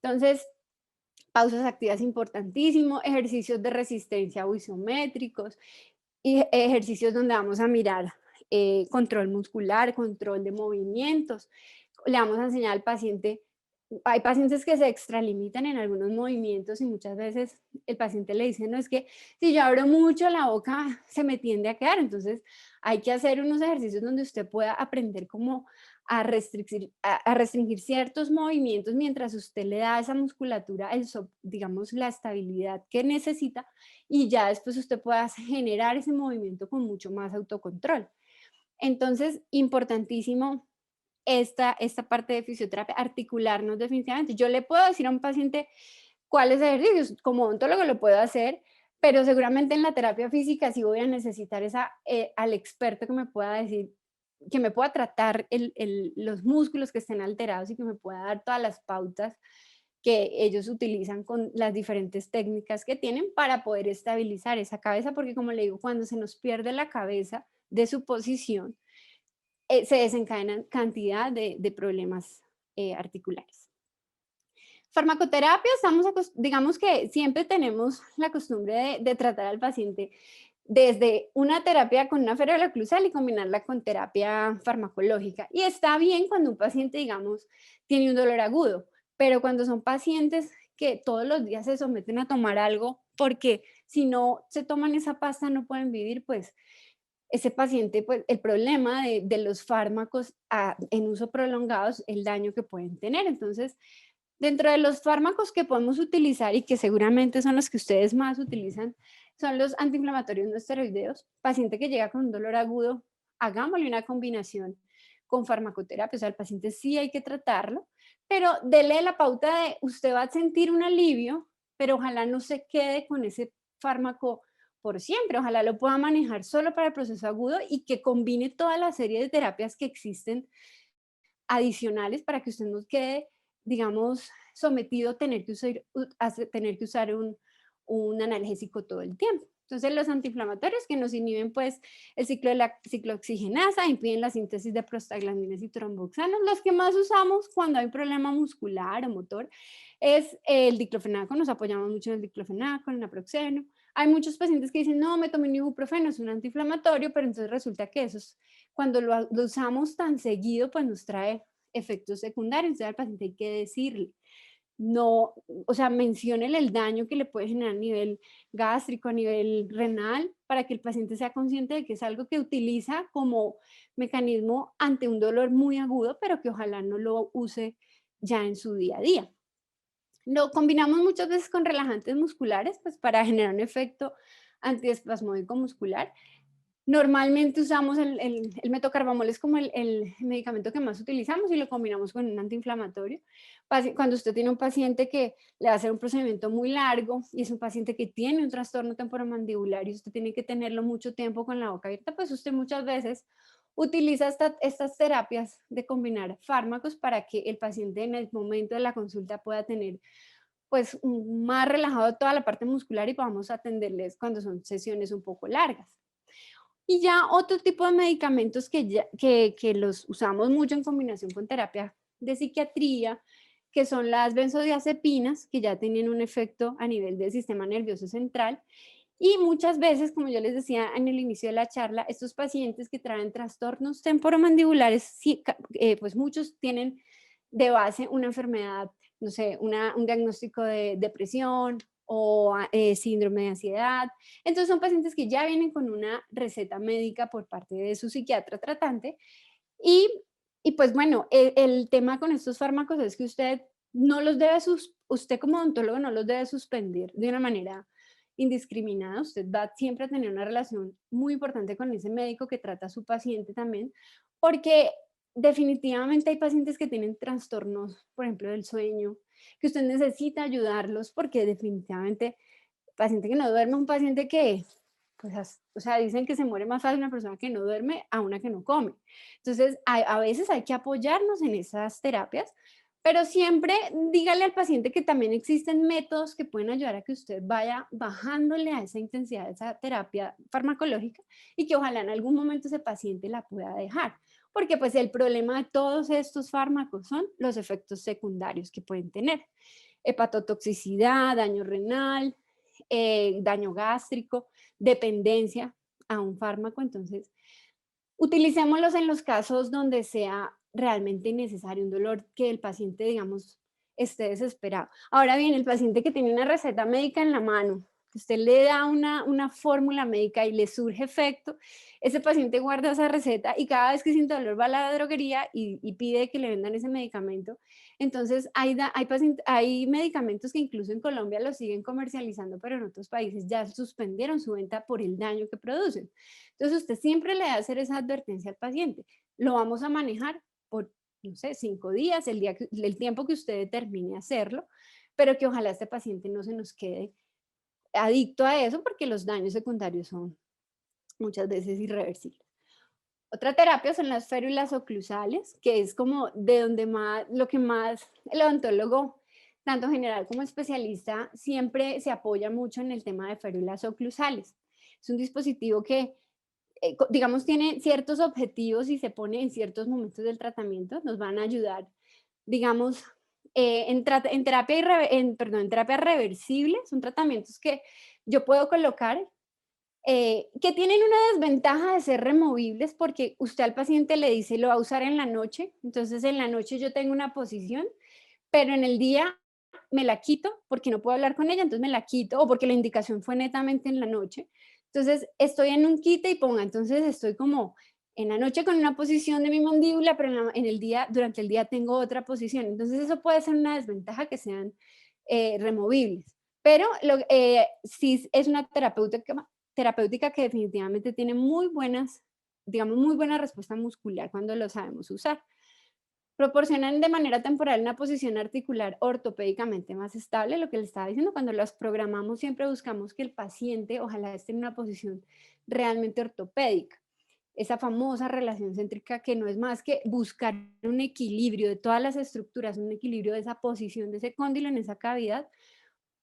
Entonces, pausas activas importantísimo, ejercicios de resistencia o isométricos y ejercicios donde vamos a mirar control muscular, control de movimientos. Le vamos a enseñar al paciente, hay pacientes que se extralimitan en algunos movimientos y muchas veces el paciente le dice, no, es que si yo abro mucho la boca se me tiende a quedar, entonces hay que hacer unos ejercicios donde usted pueda aprender cómo a restringir ciertos movimientos mientras usted le da a esa musculatura, digamos, la estabilidad que necesita y ya después usted pueda generar ese movimiento con mucho más autocontrol. Entonces, importantísimo esta parte de fisioterapia, articularnos definitivamente. Yo le puedo decir a un paciente cuáles ejercicios, como odontólogo lo puedo hacer, pero seguramente en la terapia física sí voy a necesitar al experto que me pueda decir, que me pueda tratar los músculos que estén alterados y que me pueda dar todas las pautas que ellos utilizan con las diferentes técnicas que tienen para poder estabilizar esa cabeza, porque como le digo, cuando se nos pierde la cabeza de su posición, se desencadenan cantidad de problemas articulares. Farmacoterapia, digamos que siempre tenemos la costumbre de tratar al paciente desde una terapia con una férula oclusal y combinarla con terapia farmacológica. Y está bien cuando un paciente, digamos, tiene un dolor agudo, pero cuando son pacientes que todos los días se someten a tomar algo porque si no se toman esa pasta no pueden vivir, pues ese paciente, pues el problema de los fármacos en uso prolongado es el daño que pueden tener. Entonces, dentro de los fármacos que podemos utilizar y que seguramente son los que ustedes más utilizan, son los antiinflamatorios no esteroideos. Paciente que llega con un dolor agudo, hagámosle una combinación con farmacoterapia. O sea, el paciente sí hay que tratarlo, pero dele la pauta de usted va a sentir un alivio, pero ojalá no se quede con ese fármaco por siempre. Ojalá lo pueda manejar solo para el proceso agudo y que combine toda la serie de terapias que existen adicionales para que usted no quede, digamos, sometido a tener que usar un analgésico todo el tiempo. Entonces, los antiinflamatorios que nos inhiben, pues, el ciclo de la ciclooxigenasa, impiden la síntesis de prostaglandinas y tromboxanos. Los que más usamos cuando hay problema muscular o motor es el diclofenaco, nos apoyamos mucho en el diclofenaco, en el naproxeno. Hay muchos pacientes que dicen, no, me tomé un ibuprofeno, es un antiinflamatorio, pero entonces resulta que cuando lo usamos tan seguido, pues nos trae efectos secundarios. Entonces al paciente hay que decirle, no, o sea, menciónele el daño que le puede generar a nivel gástrico, a nivel renal, para que el paciente sea consciente de que es algo que utiliza como mecanismo ante un dolor muy agudo, pero que ojalá no lo use ya en su día a día. Lo combinamos muchas veces con relajantes musculares, pues para generar un efecto antiespasmódico muscular. Normalmente usamos el metocarvamol, es como el medicamento que más utilizamos y lo combinamos con un antiinflamatorio. Cuando usted tiene un paciente que le va a hacer un procedimiento muy largo y es un paciente que tiene un trastorno temporomandibular y usted tiene que tenerlo mucho tiempo con la boca abierta, pues usted muchas veces utiliza estas terapias de combinar fármacos para que el paciente en el momento de la consulta pueda tener pues más relajado toda la parte muscular y podamos atenderles cuando son sesiones un poco largas. Y ya otro tipo de medicamentos que los usamos mucho en combinación con terapia de psiquiatría, que son las benzodiazepinas, que ya tienen un efecto a nivel del sistema nervioso central. Y muchas veces, como yo les decía en el inicio de la charla, estos pacientes que traen trastornos temporomandibulares, sí, pues muchos tienen de base una enfermedad, no sé, un diagnóstico de depresión o síndrome de ansiedad. Entonces son pacientes que ya vienen con una receta médica por parte de su psiquiatra tratante y, y pues bueno, el tema con estos fármacos es que usted no los debe, usted como odontólogo no los debe suspender de una manera indiscriminada, usted va siempre a tener una relación muy importante con ese médico que trata a su paciente también, porque definitivamente hay pacientes que tienen trastornos, por ejemplo, del sueño, que usted necesita ayudarlos porque definitivamente paciente que no duerme es un paciente que, pues, o sea, dicen que se muere más fácil una persona que no duerme a una que no come. Entonces, a veces hay que apoyarnos en esas terapias, pero siempre dígale al paciente que también existen métodos que pueden ayudar a que usted vaya bajándole a esa intensidad de esa terapia farmacológica y que ojalá en algún momento ese paciente la pueda dejar. Porque pues el problema de todos estos fármacos son los efectos secundarios que pueden tener. Hepatotoxicidad, daño renal, daño gástrico, dependencia a un fármaco. Entonces, utilicémoslos en los casos donde sea realmente necesario, un dolor que el paciente, digamos, esté desesperado. Ahora bien, el paciente que tiene una receta médica en la mano, que usted le da una fórmula médica y le surge efecto, ese paciente guarda esa receta y cada vez que siente dolor va a la droguería y pide que le vendan ese medicamento. Entonces, hay medicamentos que incluso en Colombia los siguen comercializando, pero en otros países ya suspendieron su venta por el daño que producen. Entonces, usted siempre le debe hacer esa advertencia al paciente. Lo vamos a manejar por, no sé, 5 días, el tiempo que usted determine hacerlo, pero que ojalá este paciente no se nos quede adicto a eso porque los daños secundarios son muchas veces irreversibles. Otra terapia son las férulas oclusales, que es como de donde más, lo que más el odontólogo, tanto general como especialista, siempre se apoya mucho en el tema de férulas oclusales. Es un dispositivo que digamos, tiene ciertos objetivos y se pone en ciertos momentos del tratamiento, nos van a ayudar, digamos, en terapia, perdón, en terapia reversible, son tratamientos que yo puedo colocar que tienen una desventaja de ser removibles porque usted al paciente le dice lo va a usar en la noche, entonces en la noche yo tengo una posición, pero en el día me la quito porque no puedo hablar con ella, entonces me la quito, o porque la indicación fue netamente en la noche. Entonces estoy en un quita y ponga, entonces estoy como en la noche con una posición de mi mandíbula, pero en el día, durante el día tengo otra posición. Entonces eso puede ser una desventaja que sean removibles. Pero sí es una terapéutica que definitivamente tiene muy buenas, digamos, muy buena respuesta muscular cuando lo sabemos usar. Proporcionan de manera temporal una posición articular ortopédicamente más estable, lo que le estaba diciendo, cuando las programamos siempre buscamos que el paciente ojalá esté en una posición realmente ortopédica. Esa famosa relación céntrica que no es más que buscar un equilibrio de todas las estructuras, un equilibrio de esa posición, de ese cóndilo en esa cavidad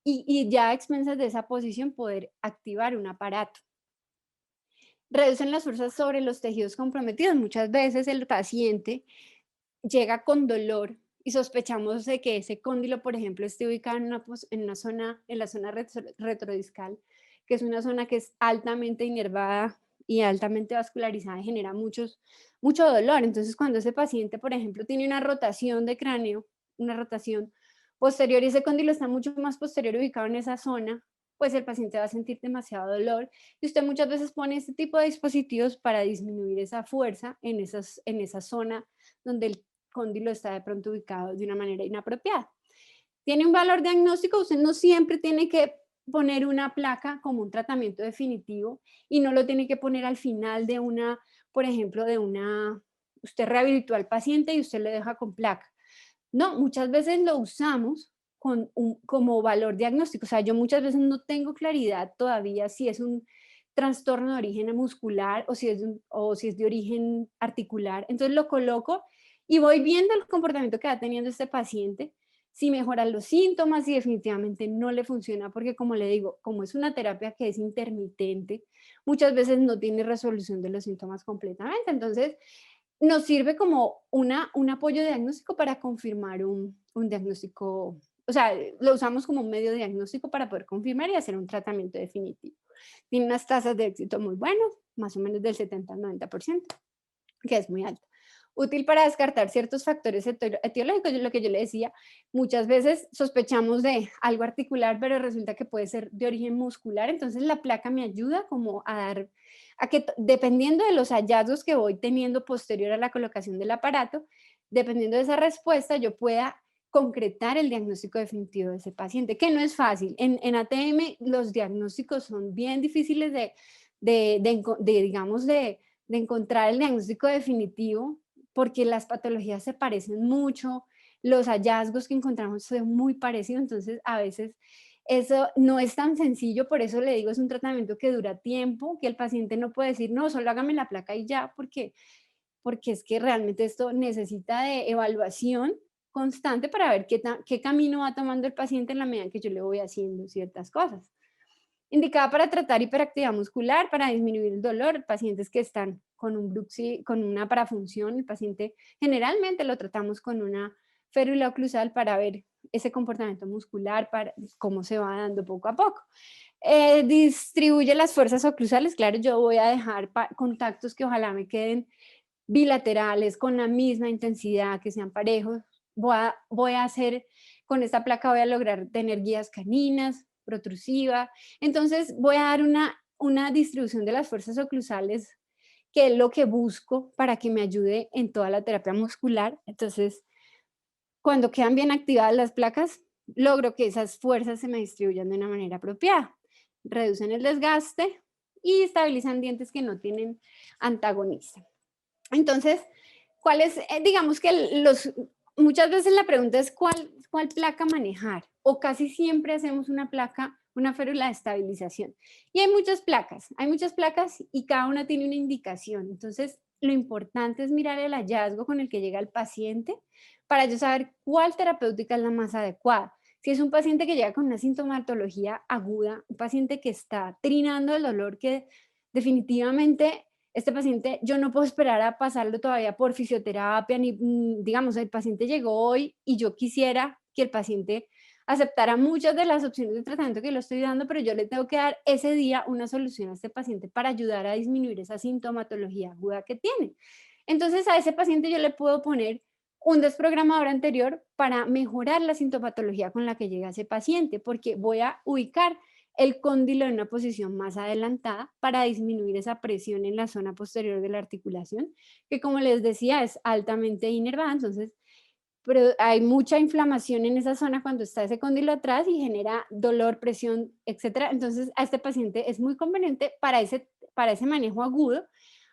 y ya a expensas de esa posición poder activar un aparato. Reducen las fuerzas sobre los tejidos comprometidos. Muchas veces el paciente llega con dolor y sospechamos de que ese cóndilo, por ejemplo, esté ubicado en una zona, en la zona retrodiscal, que es una zona que es altamente inervada y altamente vascularizada y genera mucho dolor. Entonces, cuando ese paciente, por ejemplo, tiene una rotación de cráneo, una rotación posterior y ese cóndilo está mucho más posterior ubicado en esa zona, pues el paciente va a sentir demasiado dolor y usted muchas veces pone este tipo de dispositivos para disminuir esa fuerza en esa zona donde el cóndilo está de pronto ubicado de una manera inapropiada. Tiene un valor diagnóstico, usted no siempre tiene que poner una placa como un tratamiento definitivo y no lo tiene que poner al final de una, por ejemplo, usted rehabilitó al paciente y usted le deja con placa. No, muchas veces lo usamos como valor diagnóstico. O sea, yo muchas veces no tengo claridad todavía si es un trastorno de origen muscular o si es de origen articular. Entonces lo coloco y voy viendo el comportamiento que va teniendo este paciente, si mejoran los síntomas y definitivamente no le funciona, porque como le digo, como es una terapia que es intermitente, muchas veces no tiene resolución de los síntomas completamente. Entonces, nos sirve como un apoyo diagnóstico para confirmar un diagnóstico, o sea, lo usamos como un medio diagnóstico para poder confirmar y hacer un tratamiento definitivo. Tiene unas tasas de éxito muy buenas, más o menos del 70 al 90%, que es muy alto. Útil para descartar ciertos factores etiológicos, lo que yo le decía, muchas veces sospechamos de algo articular, pero resulta que puede ser de origen muscular, entonces la placa me ayuda como a que dependiendo de los hallazgos que voy teniendo posterior a la colocación del aparato, dependiendo de esa respuesta, yo pueda concretar el diagnóstico definitivo de ese paciente, que no es fácil. En ATM los diagnósticos son bien difíciles digamos, de encontrar el diagnóstico definitivo, porque las patologías se parecen mucho, los hallazgos que encontramos son muy parecidos, entonces a veces eso no es tan sencillo, por eso le digo, es un tratamiento que dura tiempo, que el paciente no puede decir, no, solo hágame la placa y ya, porque es que realmente esto necesita de evaluación constante para ver qué camino va tomando el paciente en la medida en que yo le voy haciendo ciertas cosas. Indicada para tratar hiperactividad muscular, para disminuir el dolor, pacientes que están con un con una parafunción, el paciente generalmente lo tratamos con una férula oclusal para ver ese comportamiento muscular, para cómo se va dando poco a poco. Distribuye las fuerzas oclusales, claro, yo voy a dejar contactos que ojalá me queden bilaterales, con la misma intensidad, que sean parejos. Voy a hacer, con esta placa voy a lograr tener guías caninas, protrusiva. Entonces voy a dar una distribución de las fuerzas oclusales, que es lo que busco para que me ayude en toda la terapia muscular. Entonces, cuando quedan bien activadas las placas, logro que esas fuerzas se me distribuyan de una manera apropiada. Reducen el desgaste y estabilizan dientes que no tienen antagonista. Entonces, ¿cuál es? Digamos que muchas veces la pregunta es cuál placa manejar, o casi siempre hacemos una placa, una férula de estabilización. Y hay muchas placas y cada una tiene una indicación. Entonces, lo importante es mirar el hallazgo con el que llega el paciente para yo saber cuál terapéutica es la más adecuada. Si es un paciente que llega con una sintomatología aguda, un paciente que está trinando el dolor, que definitivamente este paciente, yo no puedo esperar a pasarlo todavía por fisioterapia, ni, digamos, el paciente llegó hoy y yo quisiera que el paciente aceptara muchas de las opciones de tratamiento que le estoy dando, pero yo le tengo que dar ese día una solución a este paciente para ayudar a disminuir esa sintomatología aguda que tiene. Entonces, a ese paciente yo le puedo poner un desprogramador anterior para mejorar la sintomatología con la que llega ese paciente, porque voy a ubicar el cóndilo en una posición más adelantada para disminuir esa presión en la zona posterior de la articulación, que como les decía es altamente inervada, entonces pero hay mucha inflamación en esa zona cuando está ese cóndilo atrás y genera dolor, presión, etcétera. Entonces a este paciente es muy conveniente para ese manejo agudo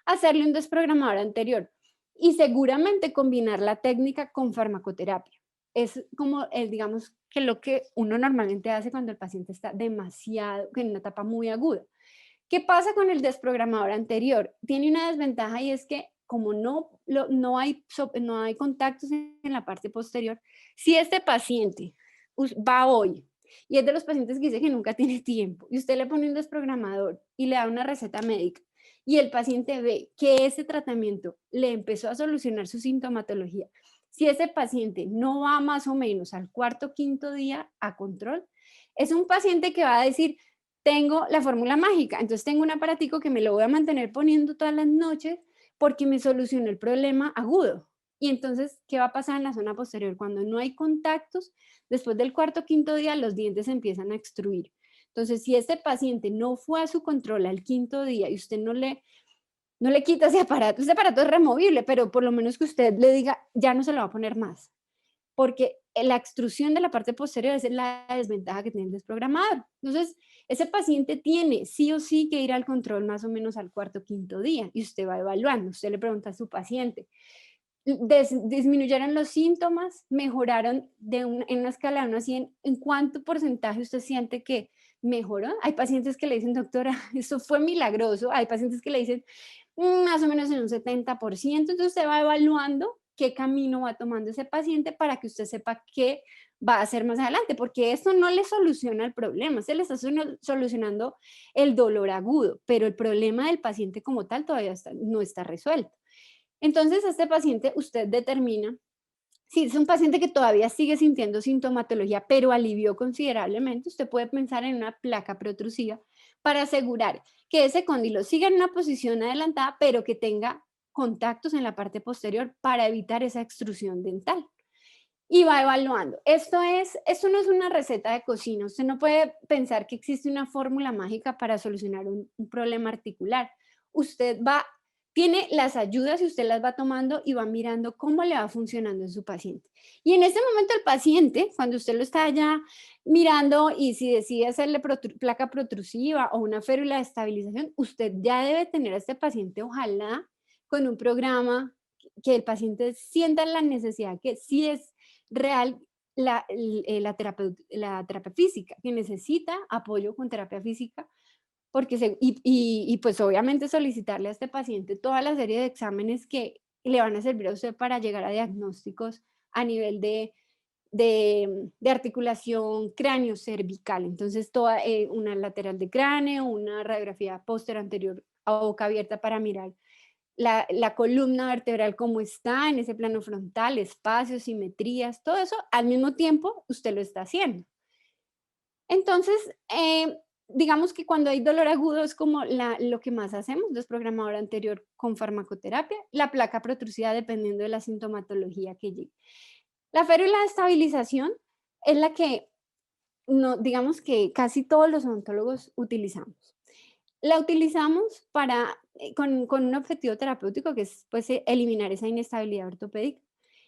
hacerle un desprogramador anterior y seguramente combinar la técnica con farmacoterapia. Es como, digamos, que lo que uno normalmente hace cuando el paciente está demasiado, en una etapa muy aguda. ¿Qué pasa con el desprogramador anterior? Tiene una desventaja y es que como no hay contactos en la parte posterior, si este paciente va hoy y es de los pacientes que dice que nunca tiene tiempo y usted le pone un desprogramador y le da una receta médica y el paciente ve que ese tratamiento le empezó a solucionar su sintomatología, si ese paciente no va más o menos al cuarto o quinto día a control, es un paciente que va a decir, tengo la fórmula mágica, entonces tengo un aparatico que me lo voy a mantener poniendo todas las noches porque me solucionó el problema agudo. Y entonces, ¿qué va a pasar en la zona posterior? Cuando no hay contactos, después del cuarto o quinto día, los dientes se empiezan a extruir. Entonces, si este paciente no fue a su control al quinto día y usted no le quita ese aparato es removible, pero por lo menos que usted le diga, ya no se lo va a poner más, porque la extrusión de la parte posterior es la desventaja que tiene el desprogramador. Entonces, ese paciente tiene sí o sí que ir al control más o menos al cuarto o quinto día y usted va evaluando, usted le pregunta a su paciente, disminuyeron los síntomas, mejoraron en una escala de 1 a 100, ¿en cuánto porcentaje usted siente que mejoró? Hay pacientes que le dicen, doctora, eso fue milagroso, hay pacientes que le dicen, más o menos en un 70%, entonces usted va evaluando qué camino va tomando ese paciente para que usted sepa qué va a hacer más adelante, porque esto no le soluciona el problema, se le está solucionando el dolor agudo, pero el problema del paciente como tal todavía no está resuelto. Entonces, este paciente usted determina si es un paciente que todavía sigue sintiendo sintomatología, pero alivió considerablemente, usted puede pensar en una placa protrusiva para asegurar que ese cóndilo siga en una posición adelantada, pero que tenga contactos en la parte posterior para evitar esa extrusión dental. Y va evaluando. Esto no es una receta de cocina. Usted no puede pensar que existe una fórmula mágica para solucionar un problema articular. Usted tiene las ayudas y usted las va tomando y va mirando cómo le va funcionando en su paciente. Y en ese momento el paciente, cuando usted lo está ya mirando y si decide hacerle placa protrusiva o una férula de estabilización, usted ya debe tener a este paciente, ojalá, con un programa que el paciente sienta la necesidad, que sí es real la terapia física, que necesita apoyo con terapia física porque pues obviamente solicitarle a este paciente toda la serie de exámenes que le van a servir a usted para llegar a diagnósticos a nivel de articulación cráneo-cervical. Entonces, toda una lateral de cráneo, una radiografía póster anterior a boca abierta para mirar la columna vertebral cómo está en ese plano frontal, espacios, simetrías, todo eso al mismo tiempo usted lo está haciendo. Entonces, digamos que cuando hay dolor agudo es como lo que más hacemos, desprogramador anterior con farmacoterapia, la placa protrusiva dependiendo de la sintomatología que llegue. La férula de estabilización es la que no, digamos que casi todos los odontólogos utilizamos. La utilizamos con un objetivo terapéutico que es pues, eliminar esa inestabilidad ortopédica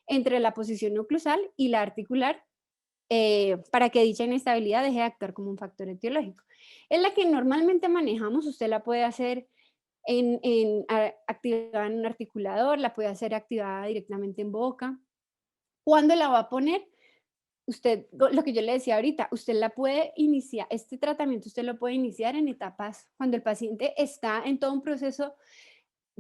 entre la posición oclusal y la articular para que dicha inestabilidad deje de actuar como un factor etiológico. Es la que normalmente manejamos, usted la puede hacer activada en un articulador, la puede hacer activada directamente en boca. ¿Cuándo la va a poner? Usted, lo que yo le decía ahorita, usted la puede iniciar, este tratamiento usted lo puede iniciar en etapas cuando el paciente está en todo un proceso,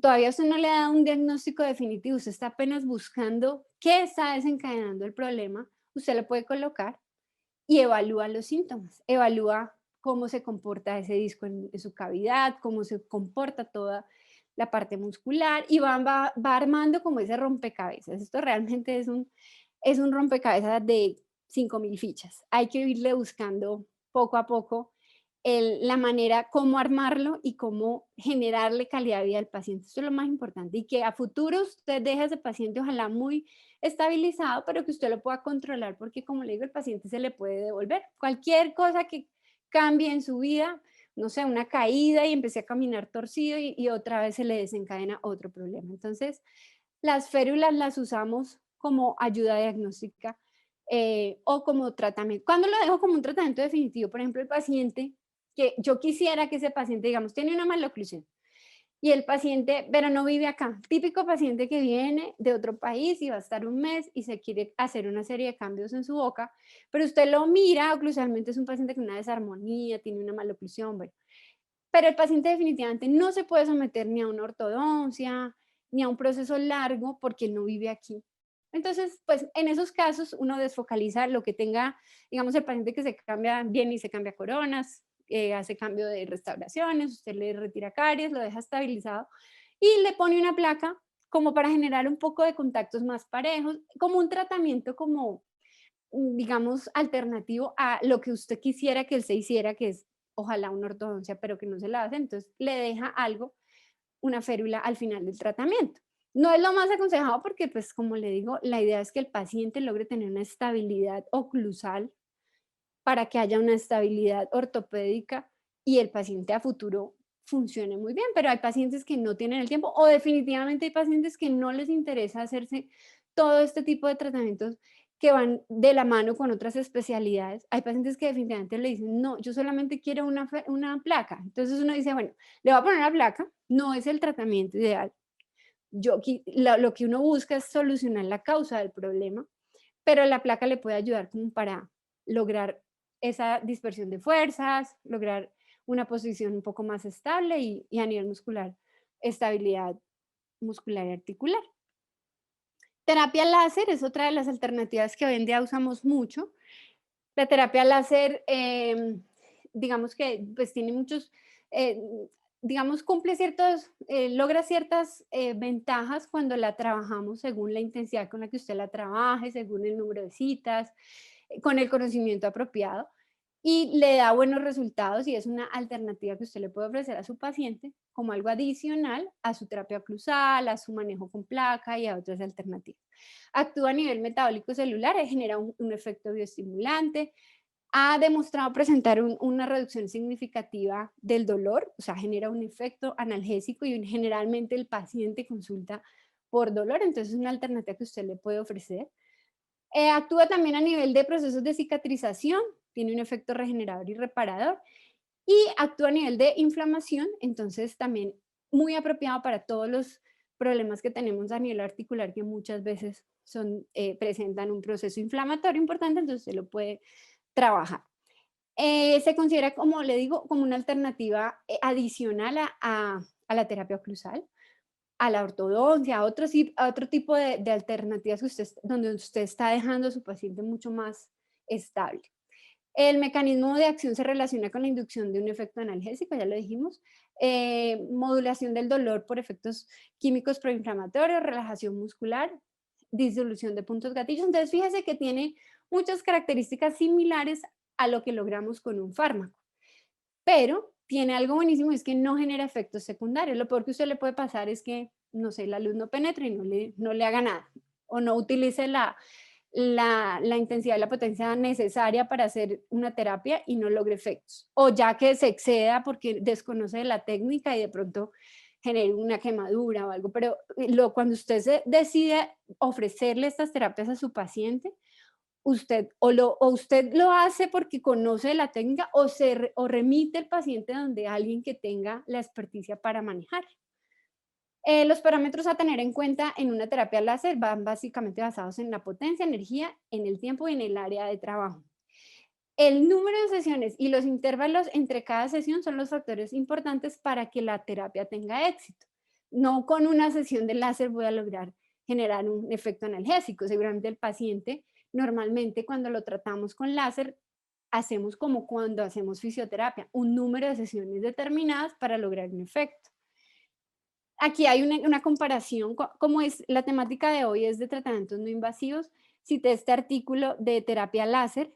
todavía usted no le da un diagnóstico definitivo, usted está apenas buscando qué está desencadenando el problema, usted lo puede colocar y evalúa los síntomas, evalúa cómo se comporta ese disco en su cavidad, cómo se comporta toda la parte muscular y va armando como ese rompecabezas. Esto realmente es un rompecabezas de 5.000 fichas. Hay que irle buscando poco a poco la manera, cómo armarlo y cómo generarle calidad de vida al paciente. Esto es lo más importante y que a futuro usted deje a ese paciente ojalá muy estabilizado, pero que usted lo pueda controlar, porque como le digo, el paciente se le puede devolver. Cualquier cosa que cambie en su vida, no sé, una caída y empecé a caminar torcido y otra vez se le desencadena otro problema. Entonces, las férulas las usamos como ayuda diagnóstica o como tratamiento. ¿Cuándo lo dejo como un tratamiento definitivo? Por ejemplo, el paciente, que yo quisiera que ese paciente, digamos, tiene una maloclusión y el paciente, pero no vive acá. Típico paciente que viene de otro país y va a estar un mes y se quiere hacer una serie de cambios en su boca, pero usted lo mira, oclusalmente es un paciente con una desarmonía, tiene una maloclusión, bueno, pero el paciente definitivamente no se puede someter ni a una ortodoncia, ni a un proceso largo porque él no vive aquí. Entonces, pues en esos casos uno desfocaliza lo que tenga, digamos, el paciente que se cambia bien y se cambia coronas, hace cambio de restauraciones, usted le retira caries, lo deja estabilizado y le pone una placa como para generar un poco de contactos más parejos, como un tratamiento como digamos, alternativo a lo que usted quisiera que él se hiciera, que es ojalá una ortodoncia, pero que no se la hace, entonces le deja algo, una férula al final del tratamiento. No es lo más aconsejado porque, pues, como le digo, la idea es que el paciente logre tener una estabilidad oclusal para que haya una estabilidad ortopédica y el paciente a futuro funcione muy bien, pero hay pacientes que no tienen el tiempo o definitivamente hay pacientes que no les interesa hacerse todo este tipo de tratamientos que van de la mano con otras especialidades. Hay pacientes que definitivamente le dicen, no, yo solamente quiero una placa. Entonces uno dice, bueno, le voy a poner una placa, no es el tratamiento ideal. Lo que uno busca es solucionar la causa del problema, pero la placa le puede ayudar como para lograr esa dispersión de fuerzas, lograr una posición un poco más estable y a nivel muscular, estabilidad muscular y articular. Terapia láser es otra de las alternativas que hoy en día usamos mucho. La terapia láser, digamos que pues tiene muchos, eh, digamos, cumple ciertos, logra ciertas ventajas cuando la trabajamos según la intensidad con la que usted la trabaje, según el número de citas, con el conocimiento apropiado y le da buenos resultados y es una alternativa que usted le puede ofrecer a su paciente como algo adicional a su terapia oclusal, a su manejo con placa y a otras alternativas. Actúa a nivel metabólico celular, genera un efecto bioestimulante, ha demostrado presentar una reducción significativa del dolor, o sea, genera un efecto analgésico y generalmente el paciente consulta por dolor, entonces es una alternativa que usted le puede ofrecer. Actúa también a nivel de procesos de cicatrización, tiene un efecto regenerador y reparador, y actúa a nivel de inflamación, entonces también muy apropiado para todos los problemas que tenemos a nivel articular que muchas veces presentan un proceso inflamatorio importante, entonces se lo puede trabajar. Se considera, como le digo, como una alternativa adicional a la terapia oclusal, a la ortodoncia, a otro tipo de alternativas que donde usted está dejando a su paciente mucho más estable. El mecanismo de acción se relaciona con la inducción de un efecto analgésico, ya lo dijimos, modulación del dolor por efectos químicos proinflamatorios, relajación muscular, disolución de puntos gatillos. Entonces, fíjese que tiene muchas características similares a lo que logramos con un fármaco, pero tiene algo buenísimo, es que no genera efectos secundarios. Lo peor que a usted le puede pasar es que, no sé, la luz no penetre y no le haga nada, o no utilice la intensidad y la potencia necesaria para hacer una terapia y no logre efectos. O ya que se exceda porque desconoce de la técnica y de pronto genere una quemadura o algo. Pero cuando usted decide ofrecerle estas terapias a su paciente, o usted lo hace porque conoce de la técnica o remite el paciente donde alguien que tenga la experticia para manejar. Los parámetros a tener en cuenta en una terapia láser van básicamente basados en la potencia, energía, en el tiempo y en el área de trabajo. El número de sesiones y los intervalos entre cada sesión son los factores importantes para que la terapia tenga éxito. No con una sesión de láser voy a lograr generar un efecto analgésico. Seguramente el paciente, normalmente cuando lo tratamos con láser, hacemos como cuando hacemos fisioterapia, un número de sesiones determinadas para lograr un efecto. Aquí hay una comparación, como es la temática de hoy es de tratamientos no invasivos, cité este artículo de terapia láser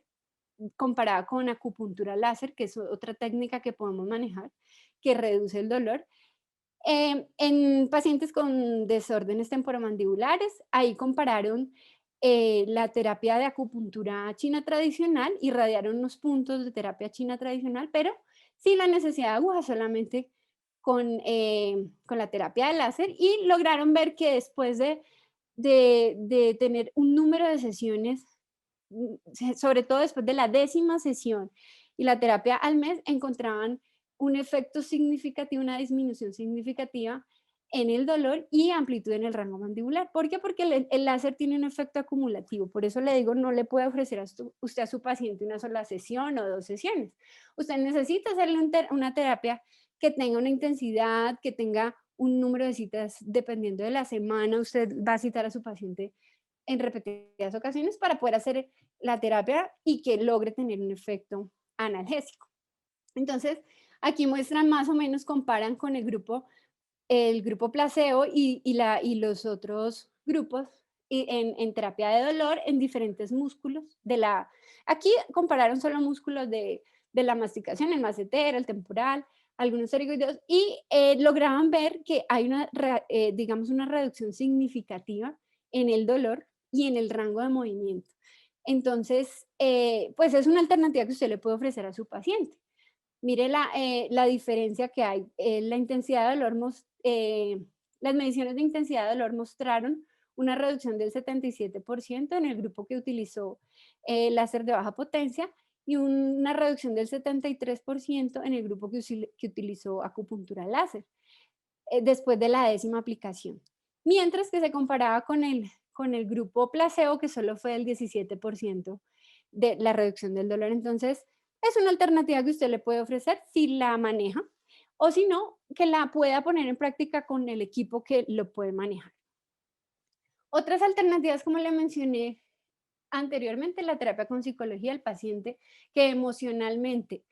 comparada con acupuntura láser, que es otra técnica que podemos manejar, que reduce el dolor. En pacientes con desórdenes temporomandibulares, ahí compararon la terapia de acupuntura china tradicional, irradiaron unos puntos de terapia china tradicional, pero sin la necesidad de aguja, solamente con la terapia de láser y lograron ver que después de tener un número de sesiones, sobre todo después de la 10ª sesión y la terapia al mes, encontraban un efecto significativo, una disminución significativa en el dolor y amplitud en el rango mandibular. ¿Por qué? Porque el láser tiene un efecto acumulativo. Por eso le digo, no le puede ofrecer usted a su paciente una sola sesión o 2 sesiones. Usted necesita hacerle una terapia que tenga una intensidad, que tenga un número de citas dependiendo de la semana. Usted va a citar a su paciente en repetidas ocasiones para poder hacer la terapia y que logre tener un efecto analgésico. Entonces, aquí muestran más o menos, comparan con el grupo placebo y los otros grupos en terapia de dolor en diferentes músculos aquí compararon solo músculos de la masticación, el macetero, el temporal, algunos pterigoideos, y lograban ver que hay digamos, una reducción significativa en el dolor y en el rango de movimiento. Entonces, pues es una alternativa que usted le puede ofrecer a su paciente. Mire la diferencia que hay. La intensidad de dolor, las mediciones de intensidad de dolor mostraron una reducción del 77% en el grupo que utilizó láser de baja potencia y una reducción del 73% en el grupo que utilizó acupuntura láser después de la 10ª aplicación. Mientras que se comparaba con el grupo placebo, que solo fue el 17% de la reducción del dolor. Entonces, es una alternativa que usted le puede ofrecer si la maneja o si no, que la pueda poner en práctica con el equipo que lo puede manejar. Otras alternativas, como le mencioné anteriormente, la terapia con psicología del paciente que emocionalmente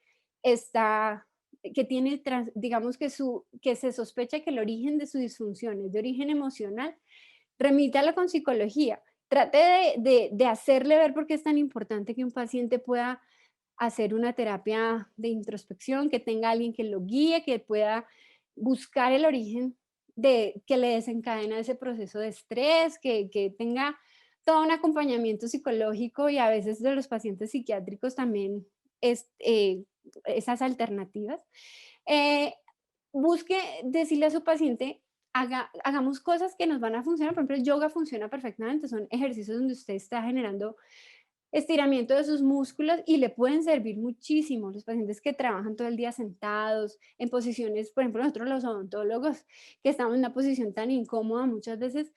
está, que tiene, digamos que se sospecha que el origen de su disfunción es de origen emocional, remítalo con psicología. Trate de hacerle ver por qué es tan importante que un paciente pueda hacer una terapia de introspección, que tenga alguien que lo guíe, que pueda buscar el origen que le desencadena ese proceso de estrés, que tenga todo un acompañamiento psicológico y a veces de los pacientes psiquiátricos también es, esas alternativas. Eh, Busque decirle a su paciente, hagamos cosas que nos van a funcionar. Por ejemplo, el yoga funciona perfectamente, son ejercicios donde usted está generando estiramiento de sus músculos y le pueden servir muchísimo. Los pacientes que trabajan todo el día sentados, en posiciones, por ejemplo, nosotros los odontólogos, que estamos en una posición tan incómoda muchas veces,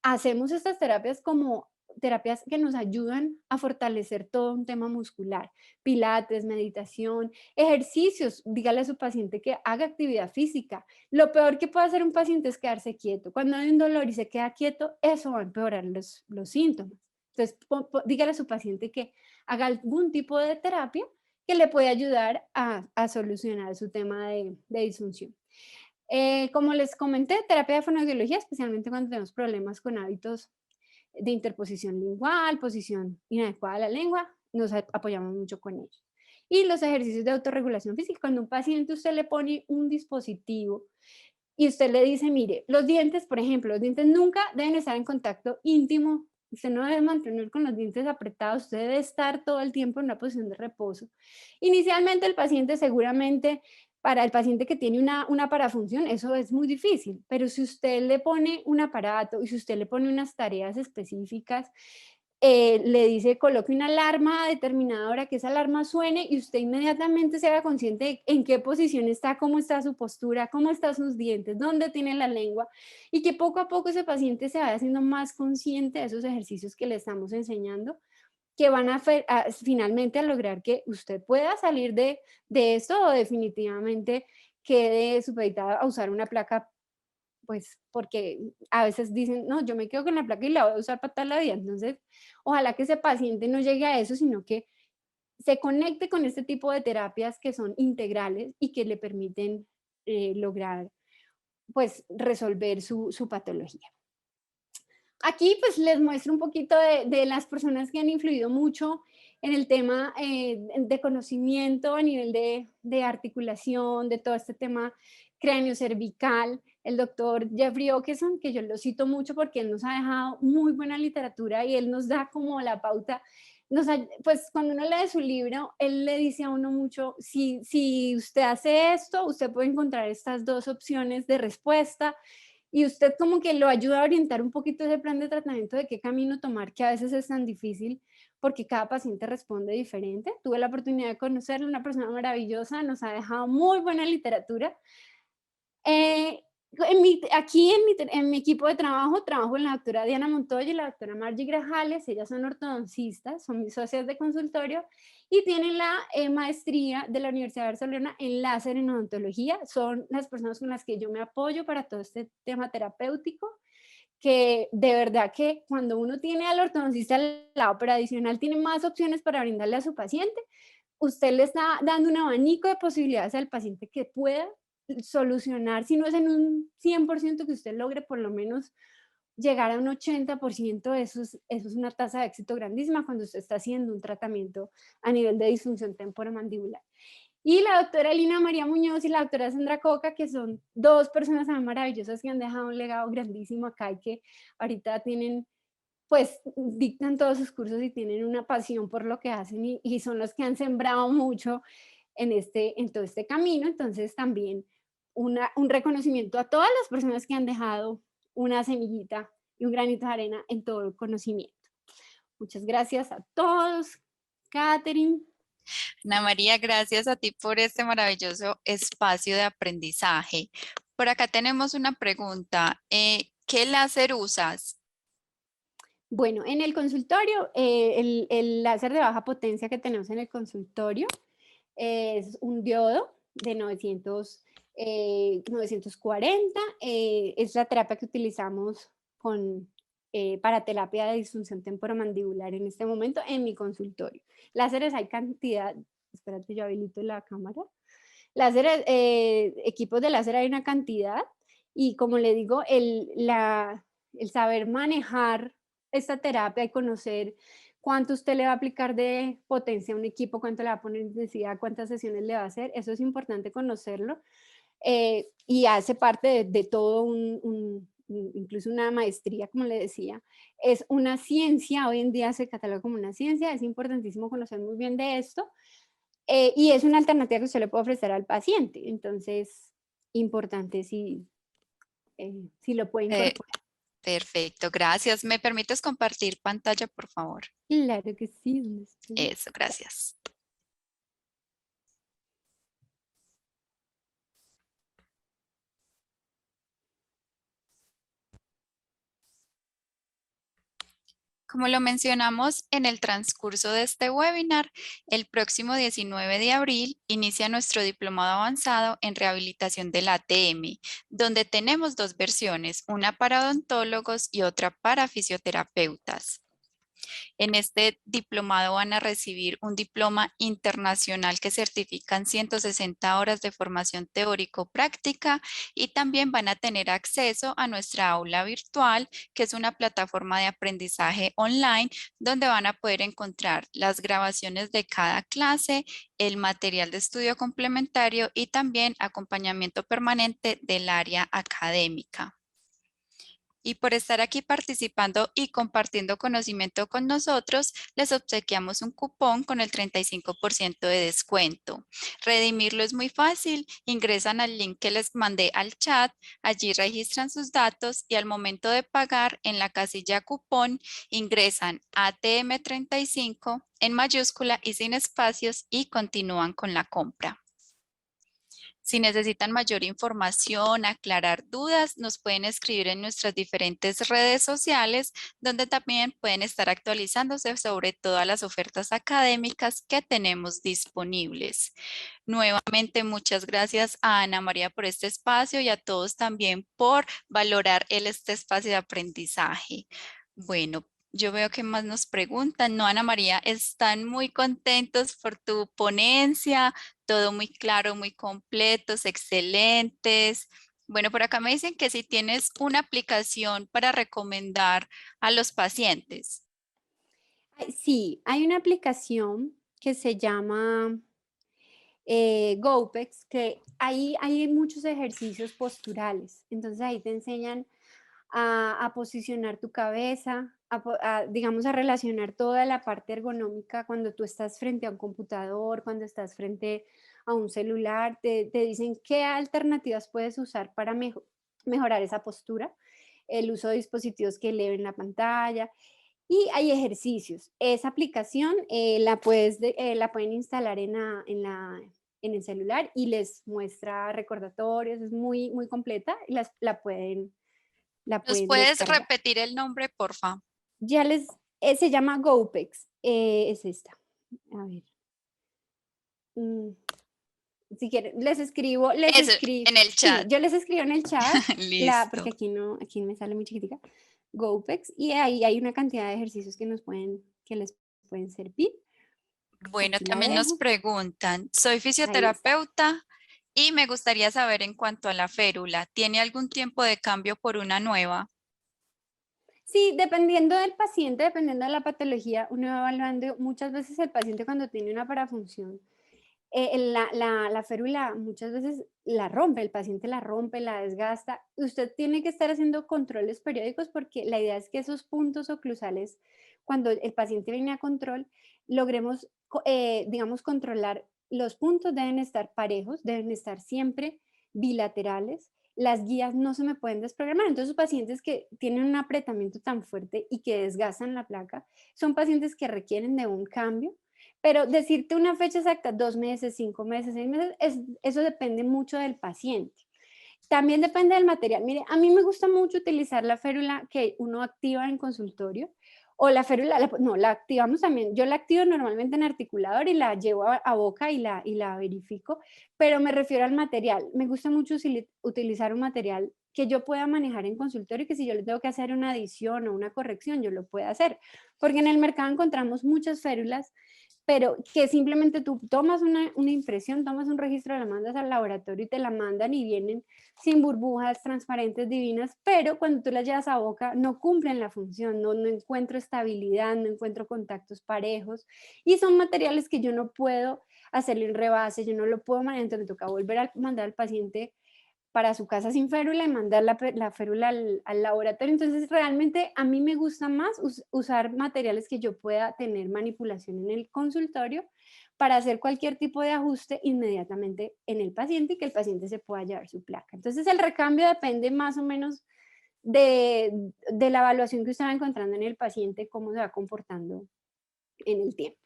hacemos estas terapias como terapias que nos ayudan a fortalecer todo un tema muscular, pilates, meditación, ejercicios. Dígale a su paciente que haga actividad física. Lo peor que puede hacer un paciente es quedarse quieto. Cuando hay un dolor y se queda quieto, eso va a empeorar los síntomas. Entonces, dígale a su paciente que haga algún tipo de terapia que le puede ayudar a solucionar su tema de disfunción. Como les comenté, terapia de fonoaudiología, especialmente cuando tenemos problemas con hábitos de interposición lingual, posición inadecuada de la lengua, nos apoyamos mucho con ellos. Y los ejercicios de autorregulación física, cuando un paciente usted le pone un dispositivo y usted le dice, mire, los dientes, por ejemplo, los dientes nunca deben estar en contacto íntimo, usted no debe mantener con los dientes apretados, usted debe estar todo el tiempo en una posición de reposo. Inicialmente el paciente seguramente, para el paciente que tiene una parafunción, eso es muy difícil, pero si usted le pone un aparato y si usted le pone unas tareas específicas, le dice coloque una alarma a determinada hora, que esa alarma suene y usted inmediatamente se haga consciente de en qué posición está, cómo está su postura, cómo están sus dientes, dónde tiene la lengua y que poco a poco ese paciente se vaya haciendo más consciente de esos ejercicios que le estamos enseñando, que van finalmente a lograr que usted pueda salir de esto o definitivamente quede supeditada a usar una placa, pues porque a veces dicen, no, yo me quedo con la placa y la voy a usar para toda la vida. Entonces, ojalá que ese paciente no llegue a eso, sino que se conecte con este tipo de terapias que son integrales y que le permiten lograr, pues, resolver su patología. Aquí pues les muestro un poquito de las personas que han influido mucho en el tema de conocimiento a nivel de articulación, de todo este tema cráneo cervical. El doctor Jeffrey Okeson, que yo lo cito mucho porque él nos ha dejado muy buena literatura y él nos da como la pauta. Pues cuando uno lee su libro, él le dice a uno mucho, si usted hace esto, usted puede encontrar estas dos opciones de respuesta y usted como que lo ayuda a orientar un poquito ese plan de tratamiento de qué camino tomar, que a veces es tan difícil porque cada paciente responde diferente. Tuve la oportunidad de conocerle, una persona maravillosa, nos ha dejado muy buena literatura. Eh, aquí en mi equipo de trabajo, trabajo con la doctora Diana Montoya y la doctora Margie Grajales, ellas son ortodoncistas, son mis socias de consultorio y tienen la maestría de la Universidad de Barcelona en láser en odontología. Son las personas con las que yo me apoyo para todo este tema terapéutico, que de verdad que cuando uno tiene al ortodoncista al lado, pero adicional tiene más opciones para brindarle a su paciente, usted le está dando un abanico de posibilidades al paciente que pueda solucionar, si no es en un 100% que usted logre por lo menos llegar a un 80%, eso es una tasa de éxito grandísima cuando usted está haciendo un tratamiento a nivel de disfunción temporomandibular. Y la doctora Lina María Muñoz y la doctora Sandra Coca, que son dos personas tan maravillosas que han dejado un legado grandísimo acá y que ahorita tienen, pues dictan todos sus cursos y tienen una pasión por lo que hacen y son los que han sembrado mucho en todo este camino. Entonces también un reconocimiento a todas las personas que han dejado una semillita y un granito de arena en todo el conocimiento. Muchas gracias a todos. Catherine. Ana María, gracias a ti por este maravilloso espacio de aprendizaje. Por acá tenemos una pregunta. ¿Qué láser usas? Bueno, en el consultorio, el láser de baja potencia que tenemos en el consultorio es un diodo de 940. Es la terapia que utilizamos para terapia de disfunción temporomandibular en este momento en mi consultorio. Láseres hay cantidad, espérate, yo habilito la cámara. Láseres, equipos de láser hay una cantidad y como le digo, el saber manejar esta terapia y conocer cuánto usted le va a aplicar de potencia a un equipo, cuánto le va a poner intensidad, cuántas sesiones le va a hacer, eso es importante conocerlo y hace parte de todo incluso una maestría, como le decía, es una ciencia, hoy en día se cataloga como una ciencia, es importantísimo conocer muy bien de esto, y es una alternativa que usted le puede ofrecer al paciente, entonces, importante si lo puede Eh, incorporar. Perfecto, gracias. ¿Me permites compartir pantalla, por favor? Claro que sí, ¿dónde estoy? Eso, gracias. Como lo mencionamos en el transcurso de este webinar, el próximo 19 de abril inicia nuestro diplomado avanzado en rehabilitación del ATM, donde tenemos dos versiones, una para odontólogos y otra para fisioterapeutas. En este diplomado van a recibir un diploma internacional que certifican 160 horas de formación teórico-práctica y también van a tener acceso a nuestra aula virtual, que es una plataforma de aprendizaje online donde van a poder encontrar las grabaciones de cada clase, el material de estudio complementario y también acompañamiento permanente del área académica. Y por estar aquí participando y compartiendo conocimiento con nosotros, les obsequiamos un cupón con el 35% de descuento. Redimirlo es muy fácil, ingresan al link que les mandé al chat, allí registran sus datos y al momento de pagar en la casilla cupón ingresan ATM35 en mayúscula y sin espacios y continúan con la compra. Si necesitan mayor información, aclarar dudas, nos pueden escribir en nuestras diferentes redes sociales, donde también pueden estar actualizándose sobre todas las ofertas académicas que tenemos disponibles. Nuevamente, muchas gracias a Ana María por este espacio y a todos también por valorar este espacio de aprendizaje. Bueno, yo veo que más nos preguntan. No, Ana María, están muy contentos por tu ponencia, todo muy claro, muy completos, excelentes. Bueno, por acá me dicen que si tienes una aplicación para recomendar a los pacientes. Ay, sí, hay una aplicación que se llama GoPex, que ahí hay muchos ejercicios posturales. Entonces ahí te enseñan a posicionar tu cabeza, digamos, a relacionar toda la parte ergonómica cuando tú estás frente a un computador, cuando estás frente a un celular, te dicen qué alternativas puedes usar para mejorar esa postura, el uso de dispositivos que eleven la pantalla. Y hay ejercicios. Esa aplicación la pueden instalar en el celular y les muestra recordatorios, es muy, muy completa y la ¿Nos pueden puedes descargar. repetir el nombre, porfa? Ya se llama GoPex, es esta. A ver, mm, si quieren, Eso, en el sí, chat. yo les escribo en el chat, Listo. porque aquí me sale muy chiquitica, GoPex, y ahí hay una cantidad de ejercicios que les pueden servir. Bueno, Aquí la también nos dejo, preguntan, soy ahí está. fisioterapeuta y me gustaría saber en cuanto a la férula, ¿tiene algún tiempo de cambio por una nueva? Sí, dependiendo del paciente, dependiendo de la patología, uno va evaluando muchas veces el paciente cuando tiene una parafunción. La férula muchas veces la rompe, el paciente la rompe, la desgasta. Usted tiene que estar haciendo controles periódicos porque la idea es que esos puntos oclusales, cuando el paciente viene a control, logremos, digamos, controlar. Los puntos deben estar parejos, deben estar siempre bilaterales. Las guías no se me pueden desprogramar. Entonces, pacientes que tienen un apretamiento tan fuerte y que desgastan la placa, son pacientes que requieren de un cambio, pero decirte una fecha exacta, 2 meses, 5 meses, 6 meses, eso depende mucho del paciente. También depende del material. Mire, a mí me gusta mucho utilizar la férula que uno activa en consultorio o la férula, no, la activamos también. Yo la activo normalmente en articulador y la llevo a boca y la verifico, pero me refiero al material. Me gusta mucho utilizar un material que yo pueda manejar en consultorio y que si yo le tengo que hacer una adición o una corrección, yo lo pueda hacer. Porque en el mercado encontramos muchas férulas pero que simplemente tú tomas una impresión, tomas un registro, la mandas al laboratorio y te la mandan y vienen sin burbujas, transparentes, divinas, pero cuando tú las llevas a boca no cumplen la función, no encuentro estabilidad, no encuentro contactos parejos y son materiales que yo no puedo hacerle un rebase, yo no lo puedo manejar, entonces me toca volver a mandar al paciente para su casa sin férula y mandar la férula al laboratorio. Entonces, realmente a mí me gusta más usar materiales que yo pueda tener manipulación en el consultorio para hacer cualquier tipo de ajuste inmediatamente en el paciente y que el paciente se pueda llevar su placa. Entonces, el recambio depende más o menos de la evaluación que usted va encontrando en el paciente, cómo se va comportando en el tiempo.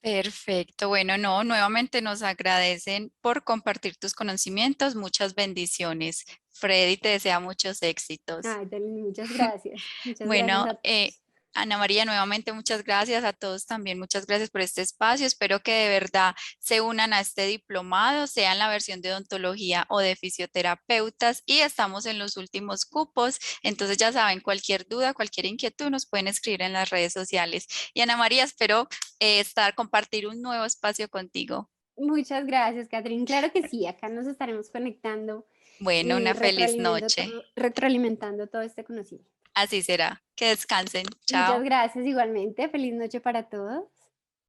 Perfecto. Bueno, no, nuevamente nos agradecen por compartir tus conocimientos. Muchas bendiciones. Freddy te desea muchos éxitos. Ay, Darlene, muchas gracias. Muchas gracias Bueno, a todos. Ana María, nuevamente muchas gracias a todos también, muchas gracias por este espacio. Espero que de verdad se unan a este diplomado, sea en la versión de odontología o de fisioterapeutas y estamos en los últimos cupos. Entonces ya saben, cualquier duda, cualquier inquietud nos pueden escribir en las redes sociales. Y Ana María, espero compartir un nuevo espacio contigo. Muchas gracias, Catherine. Claro que sí, acá nos estaremos conectando Bueno, y una feliz noche. retroalimentando todo este conocimiento. Así será. Que descansen. Muchas Chao. gracias igualmente. Feliz noche para todos.